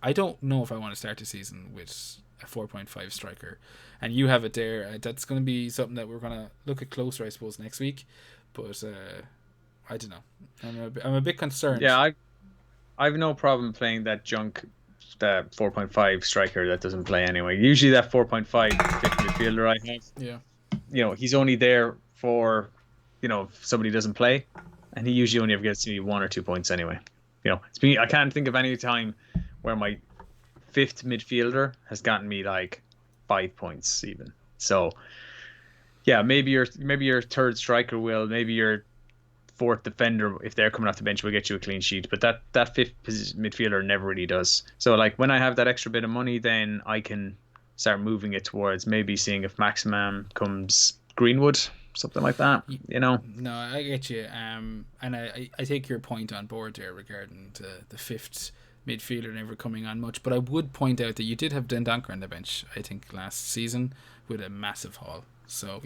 I don't know if I want to start the season with a 4.5 striker, and you have it there. That's going to be something that we're going to look at closer, I suppose, next week. But I don't know. I'm a bit concerned. Yeah, I've no problem playing that junk. The 4.5 striker that doesn't play anyway. Usually that 4.5 fifth midfielder I have. Yeah. he's only there for, if somebody doesn't play, and he usually only ever gets me 1 or 2 points anyway. I can't think of any time where my fifth midfielder has gotten me like 5 points even. So yeah, maybe your third striker will, maybe your fourth defender, if they're coming off the bench, will get you a clean sheet. But that fifth midfielder never really does. So like when I have that extra bit of money, then I can start moving it towards maybe seeing if maximum comes Greenwood, something like that. No, I get you. And I take your point on board there regarding the fifth midfielder never coming on much. But I would point out that you did have Dendonker on the bench, I think, last season with a massive haul. So,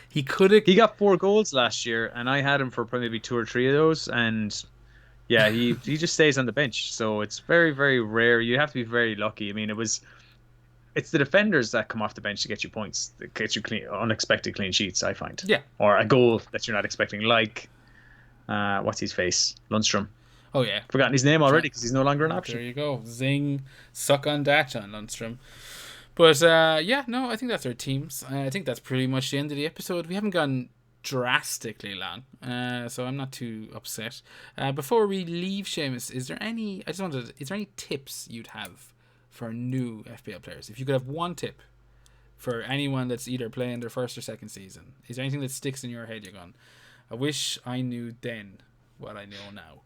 he could have. He got 4 goals last year, and I had him for maybe 2 or 3 of those. And yeah, he just stays on the bench. So it's very, very rare. You have to be very lucky. I mean, it's the defenders that come off the bench to get you points, that get you unexpected clean sheets, I find. Yeah. Or a goal that you're not expecting, like what's his face, Lundstrom. Oh yeah, forgotten his name already because he's no longer an option. There you go, zing, suck on that, John Lundstrom. But yeah, no, I think that's our teams. I think that's pretty much the end of the episode. We haven't gone drastically long, so I'm not too upset. Before we leave, Seamus, is there any tips you'd have for new FPL players? If you could have one tip for anyone that's either playing their first or second season, is there anything that sticks in your head? You're going, I wish I knew then what I know now.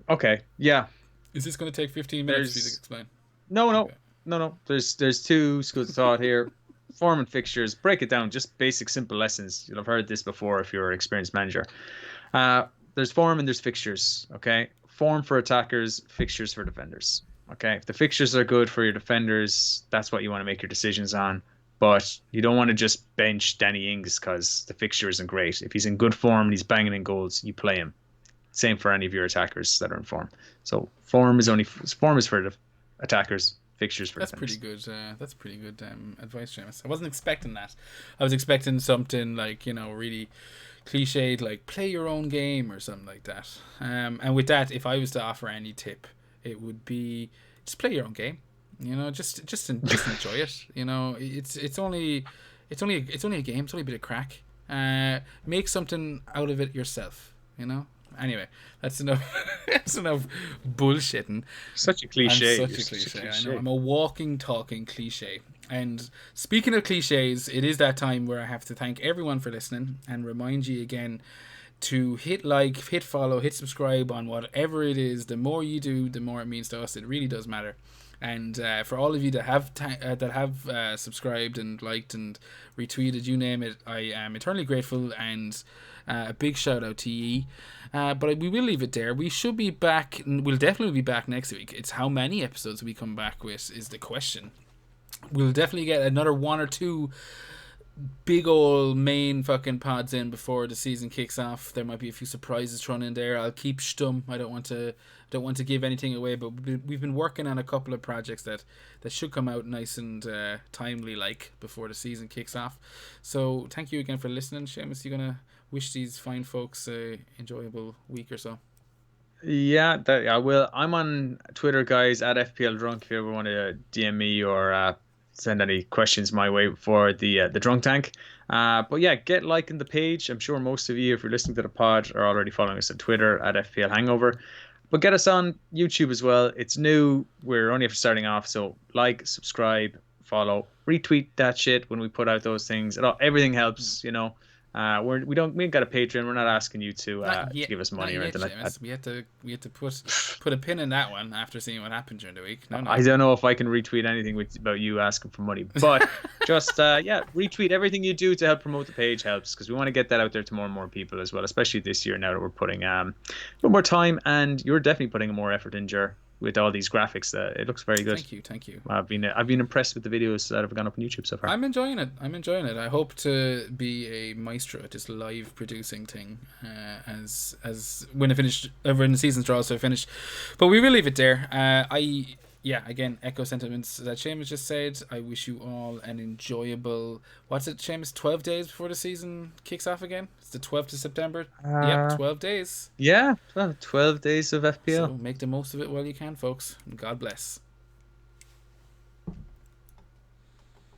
Okay, yeah. Is this going to take 15 minutes for you to explain? No. Okay. No. There's two schools of thought here. Form and fixtures. Break it down. Just basic, simple lessons. You'll have heard this before if you're an experienced manager. There's form and there's fixtures. Okay. Form for attackers, fixtures for defenders. Okay. If the fixtures are good for your defenders, that's what you want to make your decisions on. But you don't want to just bench Danny Ings because the fixture isn't great. If he's in good form and he's banging in goals, you play him. Same for any of your attackers that are in form. So form is for the attackers, fixtures for defenders. That's pretty good advice, James. I wasn't expecting that. I was expecting something like, really cliched, like play your own game or something like that. And with that, if I was to offer any tip, it would be just play your own game. Just enjoy it. It's only a game. It's only a bit of crack. Make something out of it yourself. Anyway, that's enough. That's enough bullshitting. Such a cliche. I'm such a cliche. I know. I'm a walking, talking cliche. And speaking of cliches, it is that time where I have to thank everyone for listening and remind you again to hit like, hit follow, hit subscribe on whatever it is. The more you do, the more it means to us. It really does matter. And for all of you that have subscribed and liked and retweeted, you name it, I am eternally grateful, and a big shout out to ye. But we will leave it there. We should be back. We'll definitely be back next week. It's how many episodes we come back with is the question. We'll definitely get another 1 or 2 big old main fucking pods in before the season kicks off. There might be a few surprises thrown in there. I'll keep stum. I don't want to give anything away, but we've been working on a couple of projects that should come out nice and timely, like before the season kicks off. So thank you again for listening. Seamus, you gonna wish these fine folks a enjoyable week or so? Yeah, I will. I'm on Twitter, guys, at FPL Drunk. If you ever want to DM me or send any questions my way for the drunk tank. But yeah, get liking the page. I'm sure most of you, if you're listening to the pod, are already following us on Twitter at FPL Hangover. But get us on YouTube as well. It's new. We're only starting off, so like, subscribe, follow, retweet that shit when we put out those things. Everything helps, we ain't got a Patreon. We're not asking you to give us money or anything like that. We had to put a pin in that one after seeing what happened during the week. No. I don't know if I can retweet anything about you asking for money, but just retweet everything you do to help promote the page helps, because we want to get that out there to more and more people as well, especially this year now that we're putting a little more time, and you're definitely putting more effort in, Jer, with all these graphics. It looks very good. Thank you. I've been impressed with the videos that have gone up on YouTube so far. I'm enjoying it. I hope to be a maestro at this live producing thing as when the season's draws to finish. But we will leave it there. Again, echo sentiments that Seamus just said. I wish you all an enjoyable, what's it, Seamus, 12 days before the season kicks off again? It's the 12th of September. 12 days. Yeah, 12 days of FPL. So make the most of it while you can, folks. God bless.